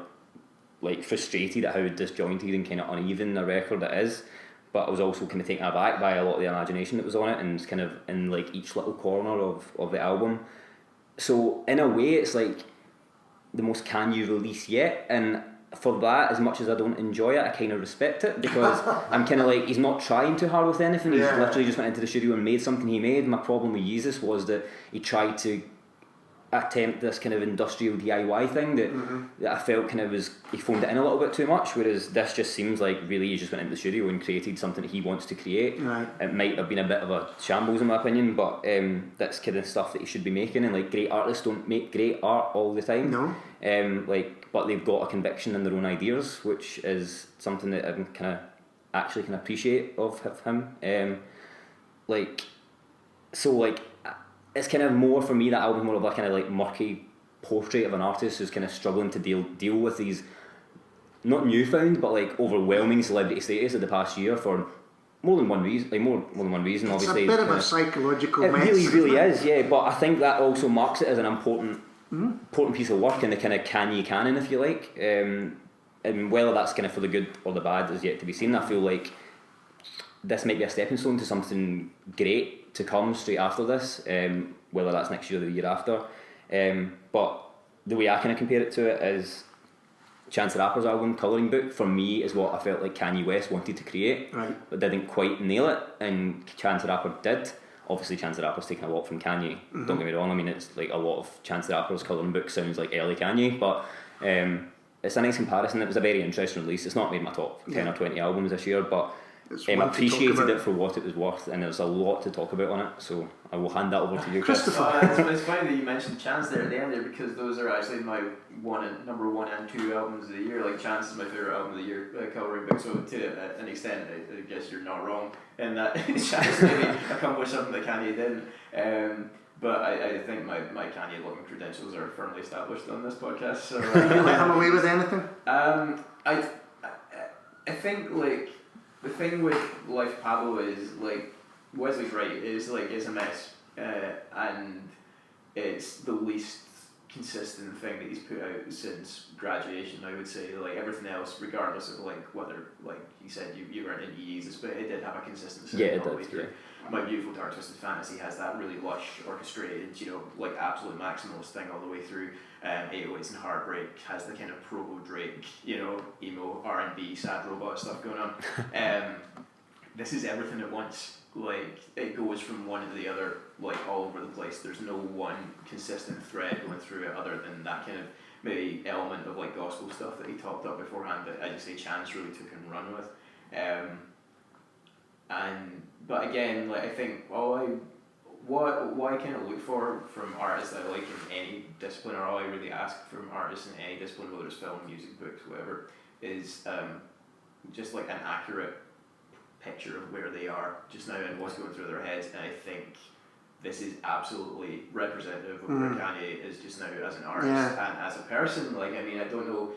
like frustrated at how disjointed and kind of uneven a record it is, but I was also kind of taken aback by a lot of the imagination that was on it, and kind of in like each little corner of the album. So in a way, it's like the most Kanye release yet, and for that, as much as I don't enjoy it, I kind of respect it, because I'm kind of like, he's not trying too hard with anything. He's literally just went into the studio and made something he made. My problem with Yeezus was that he tried to attempt this kind of industrial DIY thing that I felt kind of he phoned it in a little bit too much, whereas this just seems like really he just went into the studio and created something that he wants to create. It might have been a bit of a shambles in my opinion, but that's kind of stuff that he should be making, and like, great artists don't make great art all the time. But they've got a conviction in their own ideas, which is something that I kind of actually can appreciate of him. It's kind of more, for me, that album's more of a kind of like murky portrait of an artist who's kind of struggling to deal with these, not newfound, but like overwhelming celebrity status of the past year for more than one reason. It's obviously. It's a bit of a psychological mess. It really is, yeah. But I think that also marks it as an important piece of work in the kind of Kanye canon, if you like. And whether that's kind of for the good or the bad is yet to be seen. I feel like this might be a stepping stone to something great to come straight after this, whether that's next year or the year after. But the way I kind of compare it to it is Chance the Rapper's album, Colouring Book, for me is what I felt like Kanye West wanted to create, but didn't quite nail it, and Chance the Rapper did. Obviously Chance the Rapper's taken a lot from Kanye, don't get me wrong. I mean, it's like a lot of Chance the Rapper's Colouring Book sounds like early Kanye, but it's a nice comparison. It was a very interesting release. It's not made my top 10 or 20 albums this year, but I appreciated it for what it was worth, and there's a lot to talk about on it, so I will hand that over to you, Christopher. It's funny that you mentioned Chance there at the end there, because those are actually my number 1 and 2 albums of the year. Like, Chance is my favourite album of the year, Colouring Book, so to an extent I guess you're not wrong in that Chance maybe accomplished something that Kanye didn't. But I think my Kanye looking credentials are firmly established on this podcast. So you let him away with anything? I think, like, the thing with Life Pablo is, like, Wesley's right, it's a mess, and it's the least consistent thing that he's put out since graduation, I would say. Like, everything else, regardless of like whether, like you said, you weren't into Yeezus, but it did have a consistency all the way through. My Beautiful Dark Twisted Fantasy has that really lush, orchestrated, like absolute maximalist thing all the way through. 808s and Heartbreak has the kind of proto Drake, emo R&B sad robot stuff going on. This is everything at once. Like, it goes from one to the other, like, all over the place. There's no one consistent thread going through it, other than that kind of maybe element of like gospel stuff that he talked up beforehand that I just say Chance really took and run with. But again, like, I think what I kind of look for from artists that I like in any discipline, or all I really ask from artists in any discipline, whether it's film, music, books, whatever, is just like an accurate picture of where they are just now and what's going through their heads. And I think this is absolutely representative of where Kanye is just now as an artist and as a person. Like, I mean, I don't know,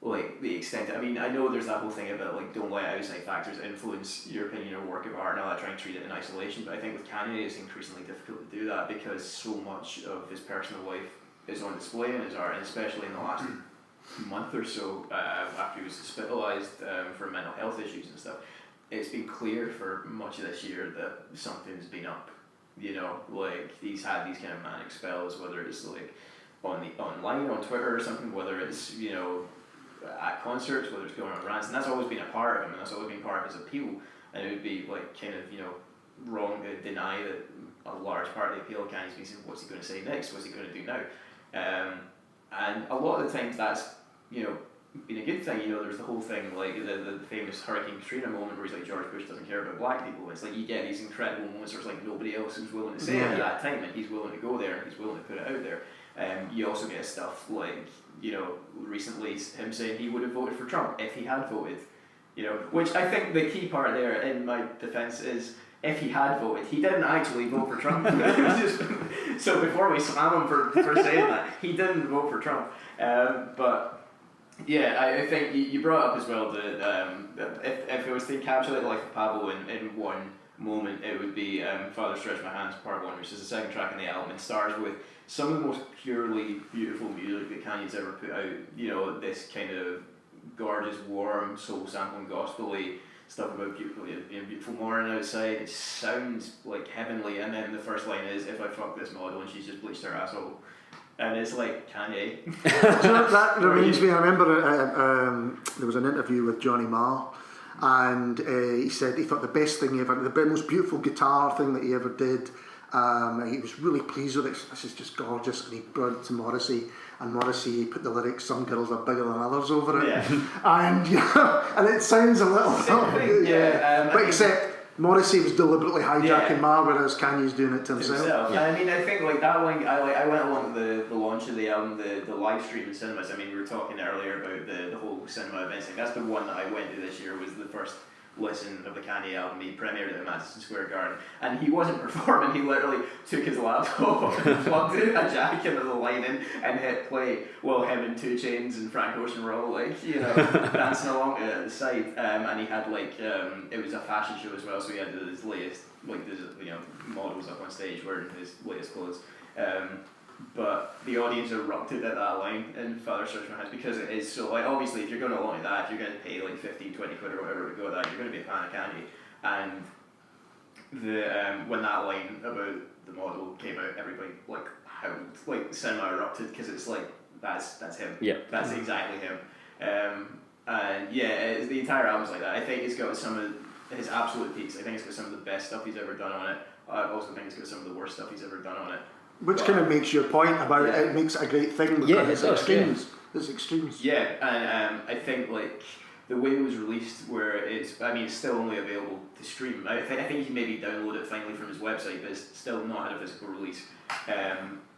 like, the extent. I mean, I know there's that whole thing about, like, don't let outside factors influence your opinion or work of art and all that, try and treat it in isolation. But I think with Kanye, it's increasingly difficult to do that, because so much of his personal life is on display in his art, and especially in the last month or so, after he was hospitalised for mental health issues and stuff. It's been clear for much of this year that something's been up. Like, he's had these kind of manic spells, whether it's like online, on Twitter or something, whether it's, at concerts, whether it's going on rants, and that's always been a part of him, and that's always been part of his appeal. And it would be like kind of wrong to deny that a large part of the appeal of Kanye's been saying, what's he going to say next? What's he going to do now? And a lot of the times that's been a good thing. There's the whole thing like the famous Hurricane Katrina moment where he's like, George Bush doesn't care about black people. It's like you get these incredible moments where it's like nobody else is willing to say it at that time, and he's willing to go there and he's willing to put it out there. You also get stuff like recently him saying he would have voted for Trump if he had voted. Which I think the key part there in my defence is if he had voted, he didn't actually vote for Trump. So before we slam him for saying that, he didn't vote for Trump. But yeah, I think you brought up as well that if it was to encapsulate the life of Pablo in one moment, it would be Father Stretch My Hands Part 1, which is the second track in the album. It starts with some of the most purely beautiful music that Kanye's ever put out. This kind of gorgeous, warm, soul sampling, gospel-y stuff about beautiful morning outside. It sounds like heavenly, and then the first line is, if I fuck this model and she's just bleached her asshole. And it's like, Kanye. That reminds me, I remember there was an interview with Johnny Marr, and he said he thought the best thing he ever, the most beautiful guitar thing that he ever did, he was really pleased with it. This is just gorgeous, and he brought it to Morrissey, and Morrissey put the lyrics, some girls are bigger than others, over it. And and it sounds a little but except Morrissey was deliberately hijacking Marr, whereas Kanye's doing it to himself. I mean, I think like that one. I went along to the launch of the album, the live stream in cinemas. I mean, we were talking earlier about the whole cinema events thing. That's the one that I went to this year. Was the first listen of the Kanye album. He premiered it at Madison Square Garden, and he wasn't performing. He literally took his laptop and plugged a jack into the lining and hit play while him and 2 Chainz and Frank Ocean were all like dancing along at the side. And he had like it was a fashion show as well, so he had his latest models up on stage wearing his latest clothes. But the audience erupted at that line in Father Stretch My Hands because it is so, like, obviously if you're going along with that, if you're going to pay like 15, 20 quid or whatever to go to that, you're going to be a fan of Kanye. And when that line about the model came out, everybody like howled, like the cinema erupted because it's like that's him. Yeah. That's exactly him. And the entire album's like that. I think it's got some of his absolute peaks. I think it's got some of the best stuff he's ever done on it. I also think it's got some of the worst stuff he's ever done on it. Which kind of makes your point about it makes it a great thing because it's extremes. It's extremes. Yeah, and I think like the way it was released, where it's still only available to stream. I think he can maybe download it finally from his website, but it's still not had a physical release,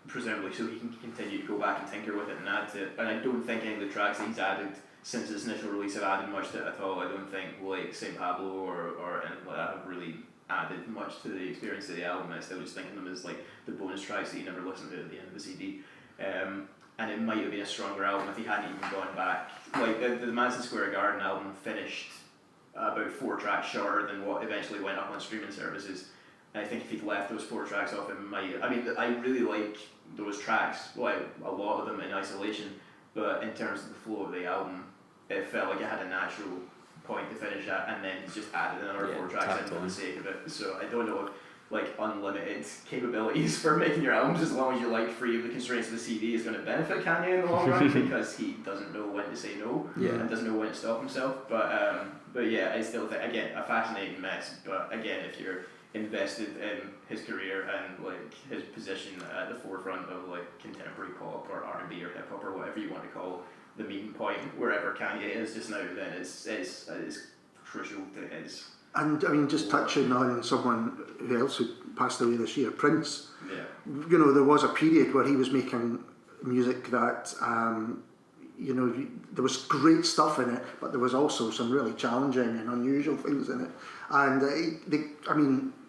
presumably, so he can continue to go back and tinker with it and add to it. And I don't think any of the tracks that he's added since its initial release have added much to it at all. I don't think like St. Pablo or anything like that have really added much to the experience of the album. I still just think of them as like the bonus tracks that you never listened to at the end of the CD. And it might have been a stronger album if he hadn't even gone back. Like the Madison Square Garden album finished about 4 tracks shorter than what eventually went up on streaming services. And I think if he'd left those 4 tracks off, it might. I mean, I really like those tracks, like a lot of them in isolation. But in terms of the flow of the album, it felt like it had a natural point to finish at, and then he's just added another 4 tracks in for the sake of it. So I don't know if like unlimited capabilities for making your albums as long as you like free of the constraints of the CD is going to benefit Kanye in the long run because he doesn't know when to say no and doesn't know when to stop himself. But yeah, I still think, again, a fascinating mess. But again, if you're invested in his career and like his position at the forefront of like contemporary pop or R&B or hip hop or whatever you want to call the meeting point wherever Kanye is just now, then it's crucial to his. And I mean, just touching on someone else who passed away this year, Prince. Yeah. There was a period where he was making music that, there was great stuff in it, but there was also some really challenging and unusual things in it. And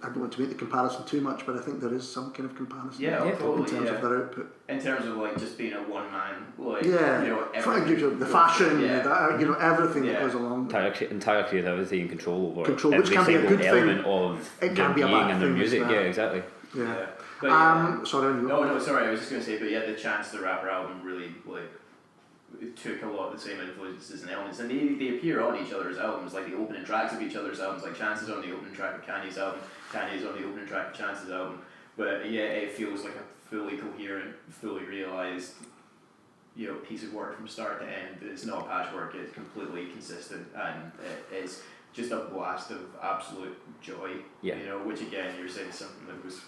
I don't want to make the comparison too much, but I think there is some kind of comparison. Totally. In terms of their output. In terms of like just being a one man, like the fashion, everything that goes along. Entire creativity and control over which can be a good element thing. Of it their can be a being bad and their thing. music. Yeah, exactly. Yeah. But, sorry. Sorry. I was just going to say, but yeah, the Chance the Rapper album really like it took a lot of the same influences and elements, and they appear on each other's albums, like the opening tracks of each other's albums. Like Chance is on the opening track of Kanye's album, Kanye's on the opening track of Chance's album. But yeah, it feels like a fully coherent, fully realised piece of work from start to end. It's not patchwork. It's completely consistent, and it is just a blast of absolute joy. Yeah. Which again, you're saying something that was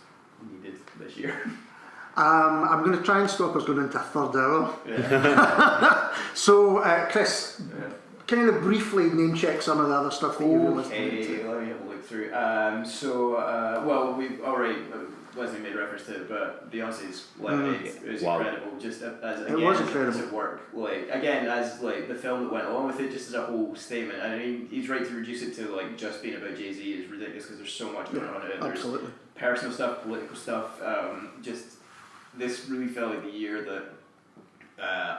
needed this year. I'm going to try and stop us going into a third hour. Yeah. So, Chris, kind of briefly name check some of the other stuff that you've been listening to. Let me have a look through. We've already, Leslie made reference to it, but Beyonce's Lemonade was incredible. Just as it was incredible. Piece of work. As the film that went along with it, just as a whole statement. I mean, he's right to reduce it to just being about Jay-Z is ridiculous because there's so much going on in it. Absolutely. There's personal stuff, political stuff. This really felt like the year that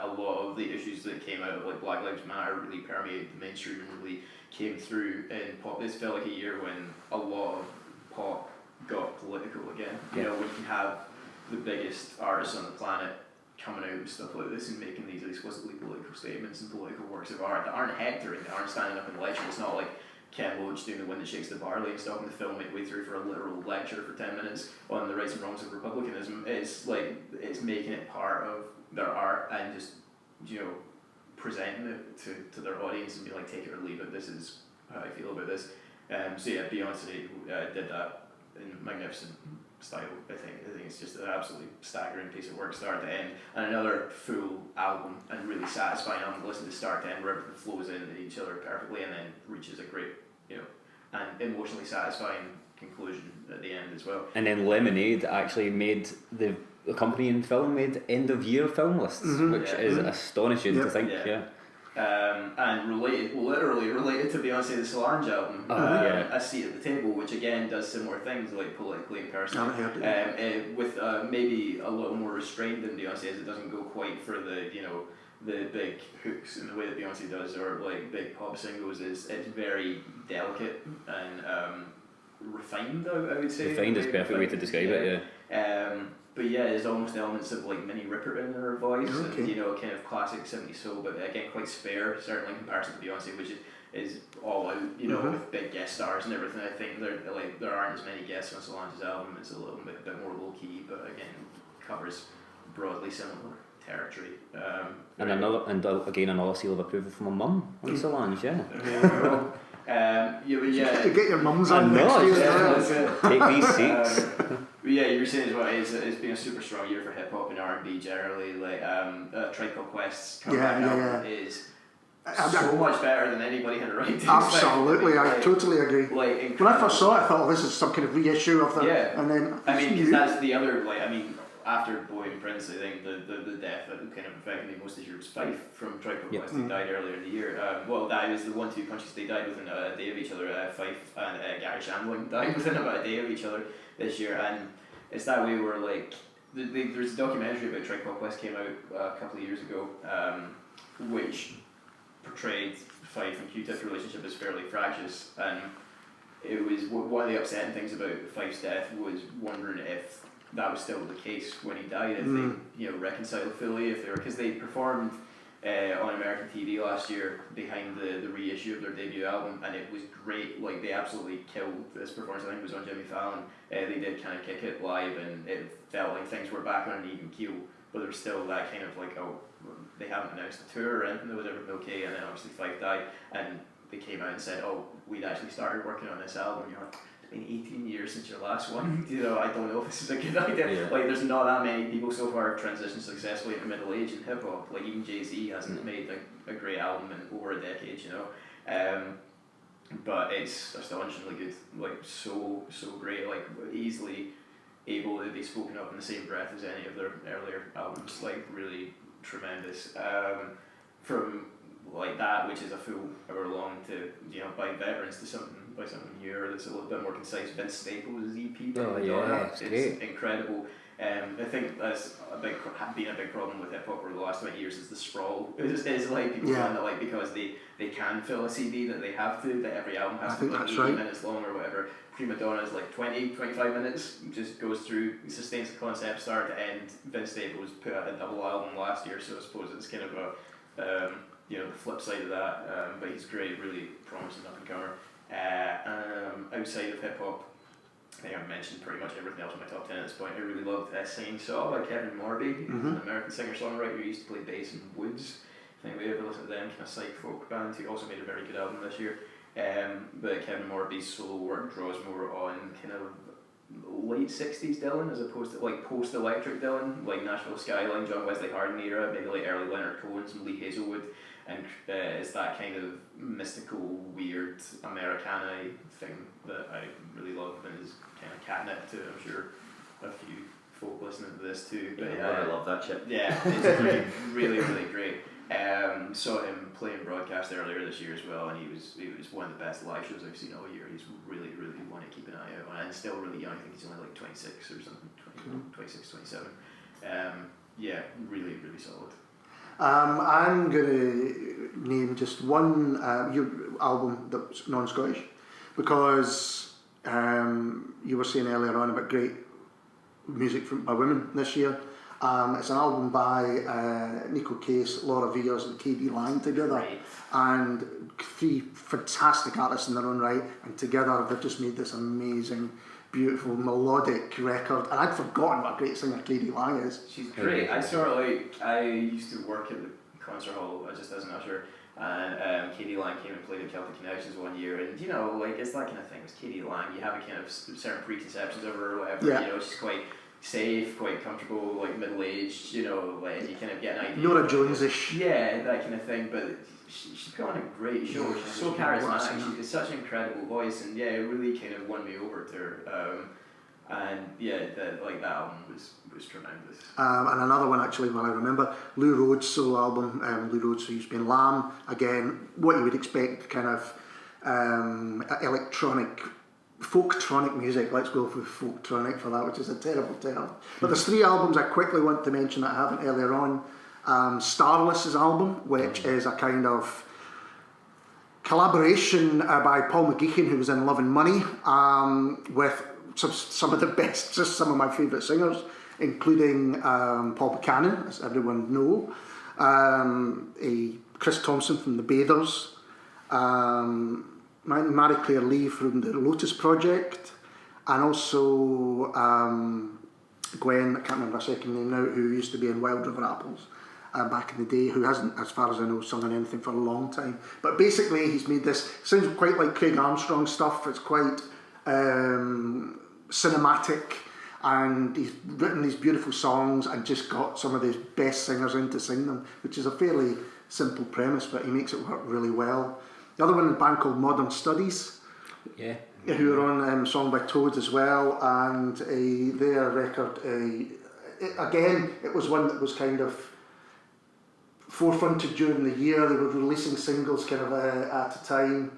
a lot of the issues that came out of Black Lives Matter really permeated the mainstream and really came through in pop. This felt like a year when a lot of pop got political again. When you can have the biggest artists on the planet coming out with stuff like this and making these explicitly political statements and political works of art that aren't hectoring, that aren't standing up in lecture. It's not like Ken Loach doing The Wind That Shakes the Barley and stopping the film midway through for a literal lecture for 10 minutes on the rights and wrongs of republicanism. It's making it part of their art and just presenting it to their audience and be like, take it or leave it, this is how I feel about this. Beyonce did that in magnificent style. I think it's just an absolutely staggering piece of work start to end, and another full album and really satisfying album to listen to start to end, where everything flows into each other perfectly and then reaches a great and emotionally satisfying conclusion at the end as well. And then Lemonade actually made the accompanying film made end of year film lists, which is astonishing to think. And literally related to Beyonce the Solange album, A Seat at the Table, which again does similar things politically and personally, with maybe a little more restrained than Beyonce, as it doesn't go quite for the big hooks in the way that Beyonce does, or big pop singles. It's very delicate and refined, I would say. Refined is a perfect way to describe it. But there's almost elements of Minnie Riperton in her voice, and kind of classic 70s soul, but again quite spare, certainly in comparison to Beyonce, which is all out, with big guest stars and everything. I think there aren't as many guests on Solange's album. It's a little bit more low key, but again covers broadly similar territory. And another seal of approval from my mum on Solange. There you go. You get your mums on next year. Take these seats. You were saying as well, it's been a super strong year for hip hop and R&B generally. Tribe Called Quest's comeback album is so much better than anybody had a right to expect. Absolutely, I totally agree. When I first saw it, I thought, this is some kind of reissue of them. And then because that's the other after Boy and Prince, I think the death that kind of affected me most this year was Fife from Tribe Called Quest. They died earlier in the year. That was the 1-2 punches. They died within a day of each other. Fife and Gary Shandling died within about a day of each other this year, and it's that way where there's a documentary about Tribe Called Quest came out a couple of years ago, which portrayed Fife and Q-Tip's relationship as fairly fractious, and it was one of the upsetting things about Fife's death was wondering if that was still the case when he died, if they reconciled fully, if they were, because they performed on American TV last year behind the reissue of their debut album, and it was great. They absolutely killed this performance. I think it was on Jimmy Fallon. They did kind of kick it live, and it felt like things were back on an even keel, but there was still that kind of they haven't announced a tour or anything that was ever okay, and then obviously Fife died, and they came out and said, we'd actually started working on this album. You're like, it's been 18 years since your last one. I don't know if this is a good idea. There's not that many people so far have transitioned successfully into middle age in hip hop. Even Jay-Z hasn't made a great album in over a decade, but it's astonishingly good, so great, easily able to be spoken of in the same breath as any of their earlier albums, really tremendous. From that, which is a full hour long, to by veterans, to something newer that's a little bit more concise. Vince Staples' EP, it's incredible. I think that's been a big problem with hip hop over the last 20 years, is the sprawl. It's people doing that because they can fill a CD that they have to, that every album has to be 80 minutes long or whatever. Prima Donna is 20-25 minutes, just goes through, sustains the concept start to end. Vince Staples put out a double album last year, so I suppose it's kind of a the flip side of that, but he's great, really promising up and comer. Outside of hip hop, I think I've mentioned pretty much everything else in my top 10 at this point. I really loved Singing Saw by Kevin Morby, who's an American singer-songwriter who used to play bass in Woods. I think we ever listened to them, kind of psych folk band, who also made a very good album this year. But Kevin Morby's solo work draws more on kind of late 60s Dylan as opposed to like post-electric Dylan, like Nashville Skyline, John Wesley Hardin era, maybe like early Leonard Cohen, some Lee Hazelwood, and it's that kind of mystical, weird Americana thing that I really love and is kind of catnip to, I'm sure, a few folk listening to this too. But I love that shit. Yeah, it's really, really great. Saw him playing broadcast earlier this year as well, and he was one of the best live shows I've seen all year. He's really, really one to keep an eye out on, and still really young. I think he's only like 26 or something, 26, 27. Yeah, really, really solid. I'm going to name just one album that's non-Scottish, because you were saying earlier on about great music by women this year. It's an album by Nico Case, Laura Viers and KD Lang together, Right. and three fantastic artists in their own right, and together they've just made this amazing, beautiful, melodic record. And I'd forgotten what a great singer KD Lang is. She's great. I used to work at the concert hall just as an usher, and Katie Lang came and played at Celtic Connections one year, and it's that kind of thing with Katie Lang. You have a kind of certain preconceptions of her or whatever. Yeah. She's quite safe, quite comfortable, like middle-aged, like you kind of get an idea. Nora Jones-ish. Yeah, that kind of thing, but she put on a great show. She's so charismatic. She's such an incredible voice, and yeah, it really kind of won me over to her. And yeah, that album was tremendous. And another one actually, well, I remember Lou Rhodes' solo album. Lou Rhodes, who used to be in Lamb. Again, what you would expect, kind of electronic, folktronic music. Let's go for folktronic for that, which is a terrible term. But there's three albums I quickly want to mention that I haven't earlier on. Starless's album, which is a kind of collaboration by Paul McGeechan, who was in Love and Money, with some of the best, just some of my favourite singers, including Paul Buchanan, as everyone know, Chris Thompson from the Bathers, Marie Claire Lee from the Lotus Project, and also Gwen, I can't remember her second name now, who used to be in Wild River Apples back in the day, who hasn't, as far as I know, sung on anything for a long time. But basically he's made this, sounds quite like Craig Armstrong stuff. It's quite cinematic, and he's written these beautiful songs and just got some of the best singers in to sing them, which is a fairly simple premise, but he makes it work really well. The other one is a band called Modern Studies, who are on Song by Toads as well, and their record, again, it was one that was kind of forefronted during the year. They were releasing singles kind of at a time,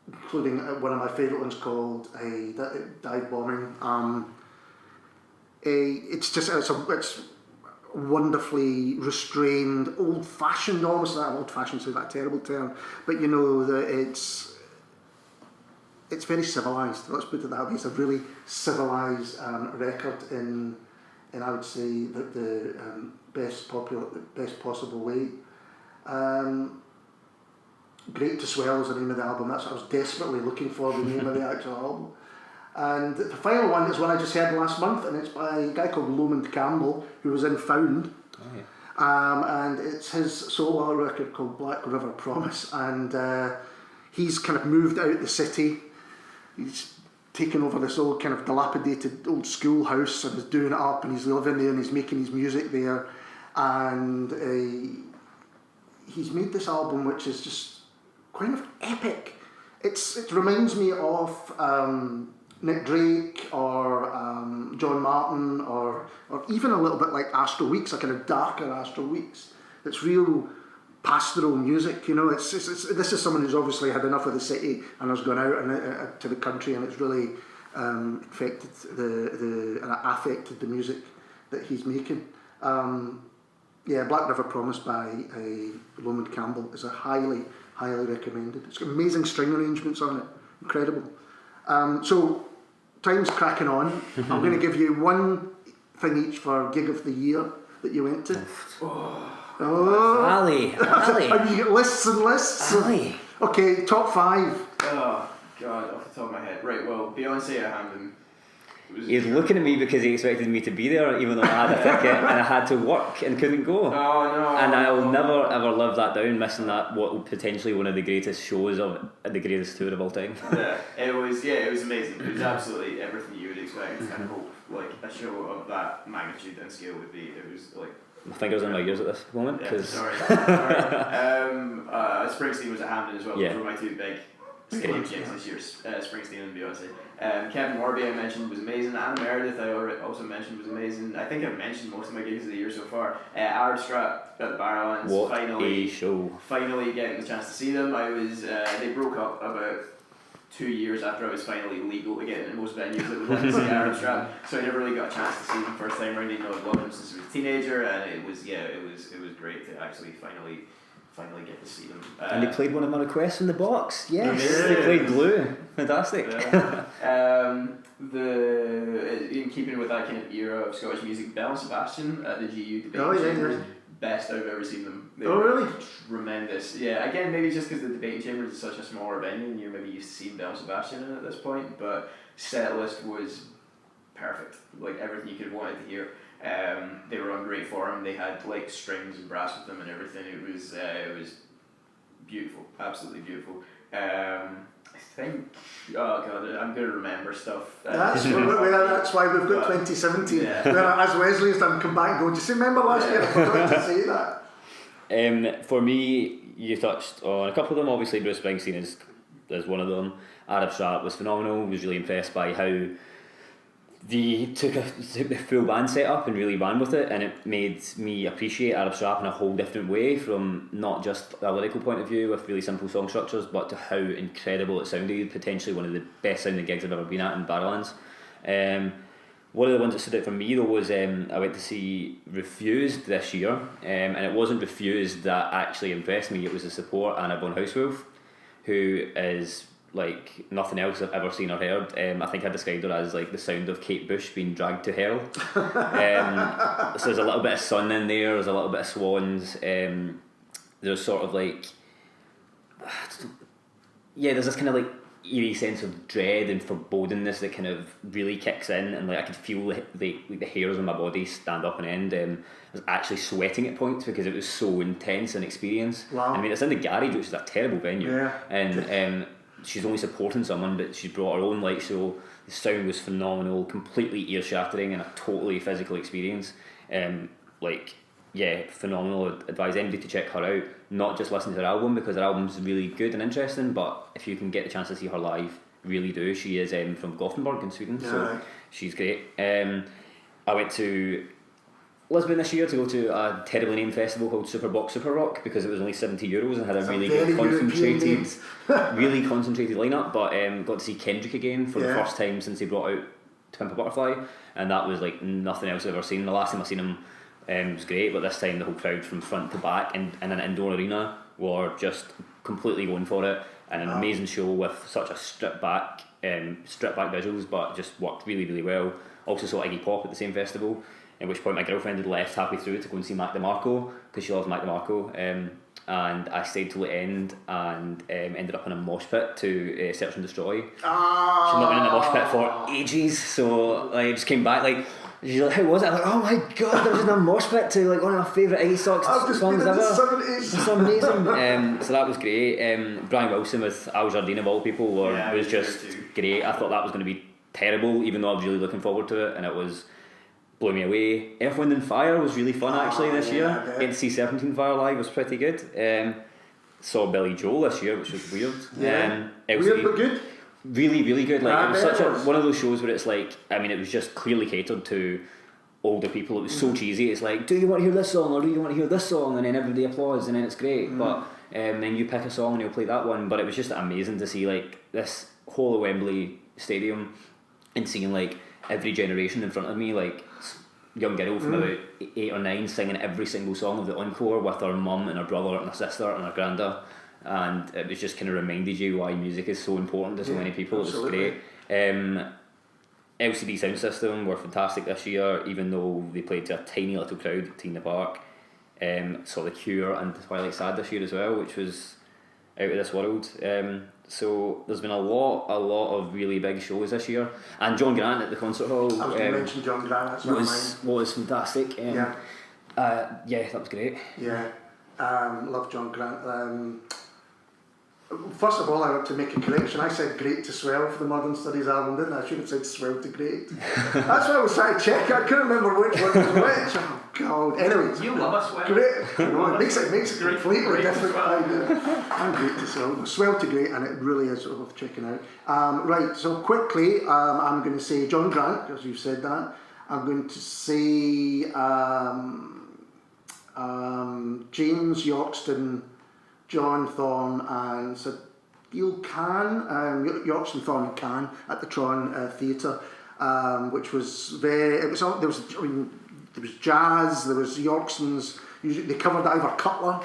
including one of my favourite ones called Dive Bombing. It's wonderfully restrained, old-fashioned, almost. That old-fashioned is that terrible term, but that it's very civilised. Let's put it that way. It's a really civilised record in I would say that the best possible way. Great to Swell is the name of the album. That's what I was desperately looking for, the name of the actual album. And the final one is one I just heard last month, and it's by a guy called Lomond Campbell, who was in Found. Oh, yeah. And it's his solo record called Black River Promise, and he's kind of moved out the city. He's taken over this old kind of dilapidated old schoolhouse and is doing it up, and he's living there and he's making his music there, and he's made this album which is just kind of epic. It reminds me of Nick Drake or John Martin or even a little bit like Astral Weeks, a kind of darker Astral Weeks. It's real pastoral music, this is someone who's obviously had enough of the city and has gone out and to the country, and it's really affected the music that he's making. Black River Promise by Lomond Campbell is a highly recommended. It's got amazing string arrangements on it, incredible. So time's cracking on. I'm going to give you one thing each for Gig of the Year that you went to. Ali. Have you got lists and lists? Ali. Okay, top 5. God, off the top of my head. Right, well, Beyonce at Hampden. He's looking at me because he expected me to be there, even though I had a ticket and I had to work and couldn't go. Oh no! And I'll never ever live that down, missing that what potentially one of the greatest shows of the greatest tour of all time. Yeah, it was amazing. It was absolutely everything you would expect and hope like a show of that magnitude and scale would be. It was like. My fingers in my ears at this moment. Yeah, Cause sorry. Springsteen was at Hampden as well. Yeah. Those were my two big stadium gigs this year. Springsteen and Beyonce. Kevin Morby I mentioned was amazing. Anna Meredith I also mentioned was amazing. I think I've mentioned most of my gigs of the year so far. Arab Strap at the Barrowlands. What finally, a show! Finally getting the chance to see them. I was. They broke up about 2 years after I was finally legal to get into most venues that would let me see Arab Strap. So I never really got a chance to see them first time around, even though I've loved them since I was a teenager, and it was great to actually finally get to see them. And they played one of my requests in the box. Yes, Yeah. they played Blue. Fantastic. Yeah. In keeping with that kind of era of Scottish music, Bell and Sebastian at the GU debate chambers, best I've ever seen them. They were really? tremendous. Yeah, again, maybe just because the debate chambers is such a smaller venue and you're maybe used to seeing Bell and Sebastian in at this point, but set list was perfect. Like everything you could have wanted to hear. They were on great form. They had like strings and brass with them and everything. It was beautiful, absolutely beautiful. I think, oh god, I'm going to remember stuff. That's why we've got 2017. Yeah. Where, as Wesley's done, come back and go, just remember last year I forgot to say that. For me, you touched on a couple of them. Obviously, Bruce Springsteen is one of them. Arab Strap was phenomenal. Was really impressed by how they took the full band setup and really ran with it, and it made me appreciate Arab Strap in a whole different way, from not just a lyrical point of view with really simple song structures, but to how incredible it sounded. Potentially one of the best sounding gigs I've ever been at in Barrowlands. One of the ones that stood out for me though was I went to see Refused this year, and it wasn't Refused that actually impressed me, it was the support Anna von Housewolf, who is like nothing else I've ever seen or heard. I think I described her as like the sound of Kate Bush being dragged to hell. So there's a little bit of sun in there, there's a little bit of swans, there's sort of like, there's this kind of like eerie sense of dread and forebodingness that kind of really kicks in, and like I could feel the hairs on my body stand up and end. I was actually sweating at points because it was so intense an experience. Wow. I mean, it's in the garage, which is a terrible venue, and she's only supporting someone, but she brought her own light show. The sound was phenomenal, completely ear shattering, and a totally physical experience. Phenomenal. I'd advise anybody to check her out, not just listen to her album, because her album's really good and interesting, but if you can get the chance to see her live, really do. She is from Gothenburg in Sweden, so she's great. I went to Lisbon this year to go to a terribly named festival called Superbox Super Rock, because it was only €70 and had a really good really concentrated lineup, but got to see Kendrick again for the first time since he brought out To Pimp a Butterfly, and that was like nothing else I've ever seen. The last time I seen him was great, but this time the whole crowd from front to back in an indoor arena were just completely going for it, and an amazing show with such a stripped back visuals, but just worked really, really well. Also saw Iggy Pop at the same festival, at which point my girlfriend had left halfway through to go and see Mac DeMarco, because she loves Mac DeMarco, and I stayed till the end and ended up in a mosh pit to Search and Destroy. She'd not been in a mosh pit for ages, so I just came back like, she's like, how was it? I'm like, oh my god, I was in a mosh pit to like one of my favourite Iggy songs ever. It's amazing. So that was great. Brian Wilson with Al Jardine of all people was just great. I thought that was going to be terrible, even though I was really looking forward to it, and it was blew me away. Earth, Wind and Fire was really fun actually this year. Getting to see 17 Fire live was pretty good. Saw Billy Joel this year, which was weird. Weird but good. Really, really good. Like it was such one of those shows where it's like, I mean, it was just clearly catered to older people. It was so cheesy. It's like, do you want to hear this song or do you want to hear this song? And then everybody applauds and then it's great. But then you pick a song and you'll play that one. But it was just amazing to see like this whole of Wembley Stadium and seeing like every generation in front of me, like young girl from about 8 or 9 singing every single song of the encore with her mum and her brother and her sister and her granda, and it was just kind of reminded you why music is so important to so many people. Absolutely. It was great. LCD Sound System were fantastic this year, even though they played to a tiny little crowd at Teen Park. Saw The Cure and Twilight Sad this year as well, which was out of this world. So there's been a lot of really big shows this year, and John Grant at the concert hall. I was going to mention John Grant. That's was fantastic. Yeah, that was great. Yeah, love John Grant. First of all, I want to make a correction. I said great to swell for the Modern Studies album, didn't I? I should have said swell to great. That's what I was trying to check. I couldn't remember which one was which. Oh, God. Anyways. You love a swell. Great. It makes it completely different. I'm great to swell. Swell to great, and it really is worth checking out. Right, so quickly, I'm going to say John Grant, because you've said that. I'm going to say James Yorkston, John Thorne and Sir Gill Can, Yorkston, Thorne and Can at the Tron Theatre, which was there was jazz, there was Yorkstons, they covered Ivor Cutler,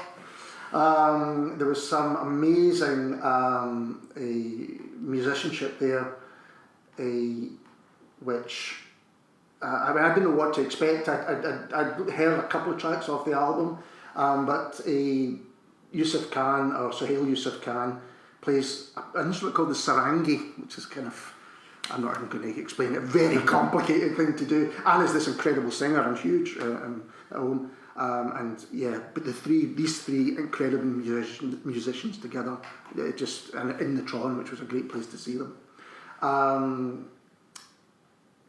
there was some amazing musicianship there, which I didn't know what to expect. I'd heard a couple of tracks off the album, but Yusuf Khan, or Sohail Yusuf Khan, plays an instrument called the sarangi, which is kind of, I'm not even going to explain it, very complicated thing to do, and is this incredible singer and huge at home. And yeah, but these three incredible musicians together, and in the Tron, which was a great place to see them.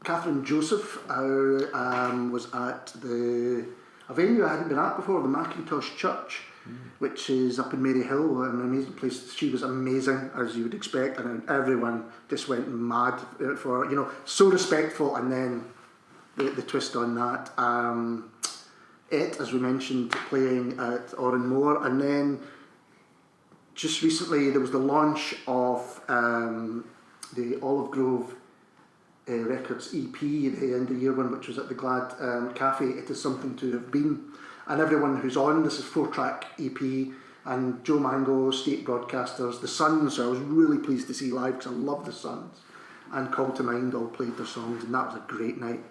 Catherine Joseph was at a venue I hadn't been at before, the Macintosh Church, which is up in Maryhill, an amazing place. She was amazing, as you would expect, and everyone just went mad for her, so respectful, and then the twist on that. As we mentioned, playing at Oran Moor, and then just recently there was the launch of the Olive Grove Records EP, the end of the year one, which was at the Glad Cafe. It is something to have been. And everyone who's on, this is 4-track EP, and Joe Mango, State Broadcasters, The Suns, so I was really pleased to see live because I love The Suns, and Call to Mind all played their songs, and that was a great night.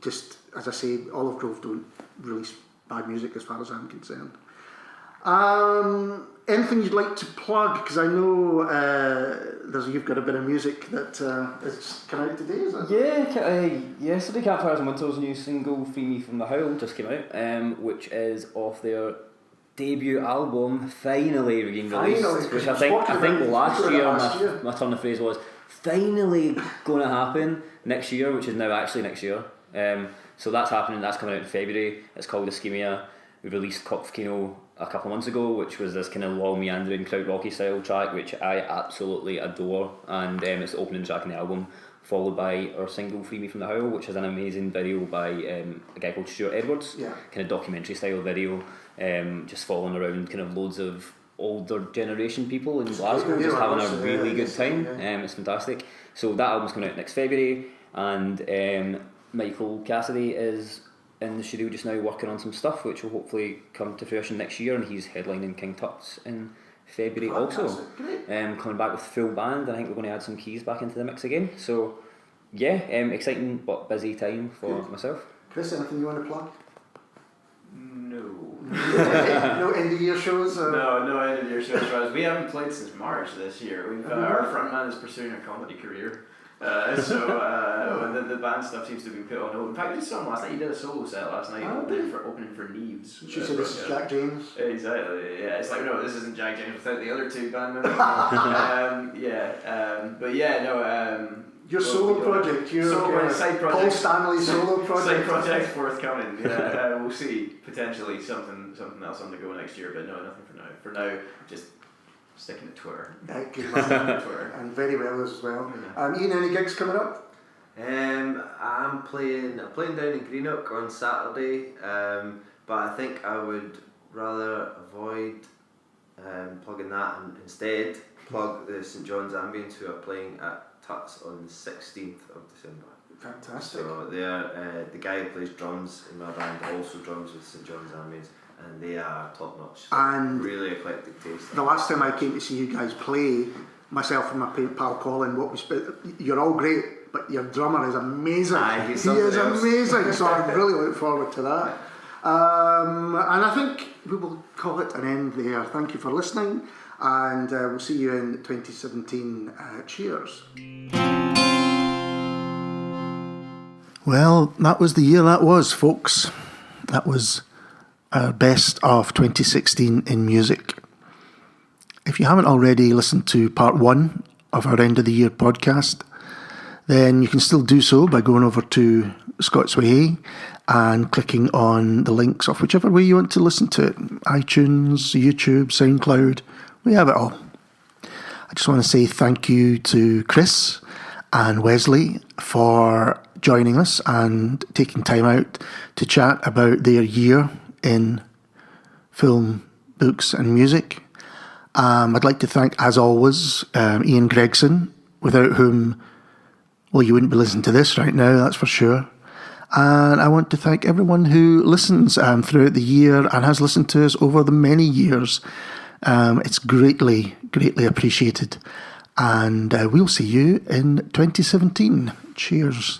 Just, as I say, Olive Grove don't release bad music as far as I'm concerned. Anything you'd like to plug? Because I know you've got a bit of music that is coming out today, is it? Yeah, yesterday Campfires and Winter's new single "Free Me From The Howl" just came out, which is off their debut album, finally being released. Which I think last year my turn of phrase was finally going to happen next year, which is now actually next year. So that's happening. That's coming out in February. It's called Ischemia. We released Kopfkino a couple of months ago, which was this kind of long meandering krautrocky style track, which I absolutely adore, and it's the opening track on the album, followed by our single "Free Me From The Howl," which is an amazing video by a guy called Stuart Edwards, kind of documentary style video, just following around kind of loads of older generation people in Glasgow, just having a really good time. It's fantastic. So that album's coming out next February, and Michael Cassidy is in the studio just now working on some stuff which will hopefully come to fruition next year, and he's headlining King Tut's in February also. Coming back with full band, and I think we're going to add some keys back into the mix again. So yeah, exciting but busy time for myself. Chris, anything you want to plug? No. No end of year shows? No end of year shows. We haven't played since March this year. Our frontman is pursuing a comedy career. The band stuff seems to be put on hold. In fact, you just saw him last night. He did a solo set last night, opening for Neves. She said this is Jack James. Exactly. Yeah, it's like, no, this isn't Jack James without the other two band members. Your solo project, your side project, Paul Stanley solo project. Side project forthcoming. Yeah, we'll see. Potentially something else on the go next year, but no, nothing for now. For now, just sticking to Twitter. Good man. Twitter. And very well as well. Ian, any gigs coming up? I'm playing down in Greenock on Saturday, but I think I would rather avoid plugging that and instead plug the St John's Ambience, who are playing at Tuts on the 16th of December. Fantastic. So they are, the guy who plays drums in my band also drums with St John's Ambience, and they are top notch. And really eclectic taste. The last time I came to see you guys play, myself and my pal Colin, you're all great, but your drummer is amazing. He is amazing, so I really look forward to that. And I think we will call it an end there. Thank you for listening, and we'll see you in 2017. Cheers. Well, that was the year that was, folks. That was our best of 2016 in music. If you haven't already listened to part 1 of our end of the year podcast, then you can still do so by going over to Scots Whay and clicking on the links of whichever way you want to listen to it. iTunes, YouTube, SoundCloud, we have it all. I just want to say thank you to Chris and Wesley for joining us and taking time out to chat about their year in film, books and music. I'd like to thank, as always, Ian Gregson, without whom, well, you wouldn't be listening to this right now, that's for sure. And I want to thank everyone who listens throughout the year and has listened to us over the many years. It's greatly, greatly appreciated. And we'll see you in 2017. Cheers.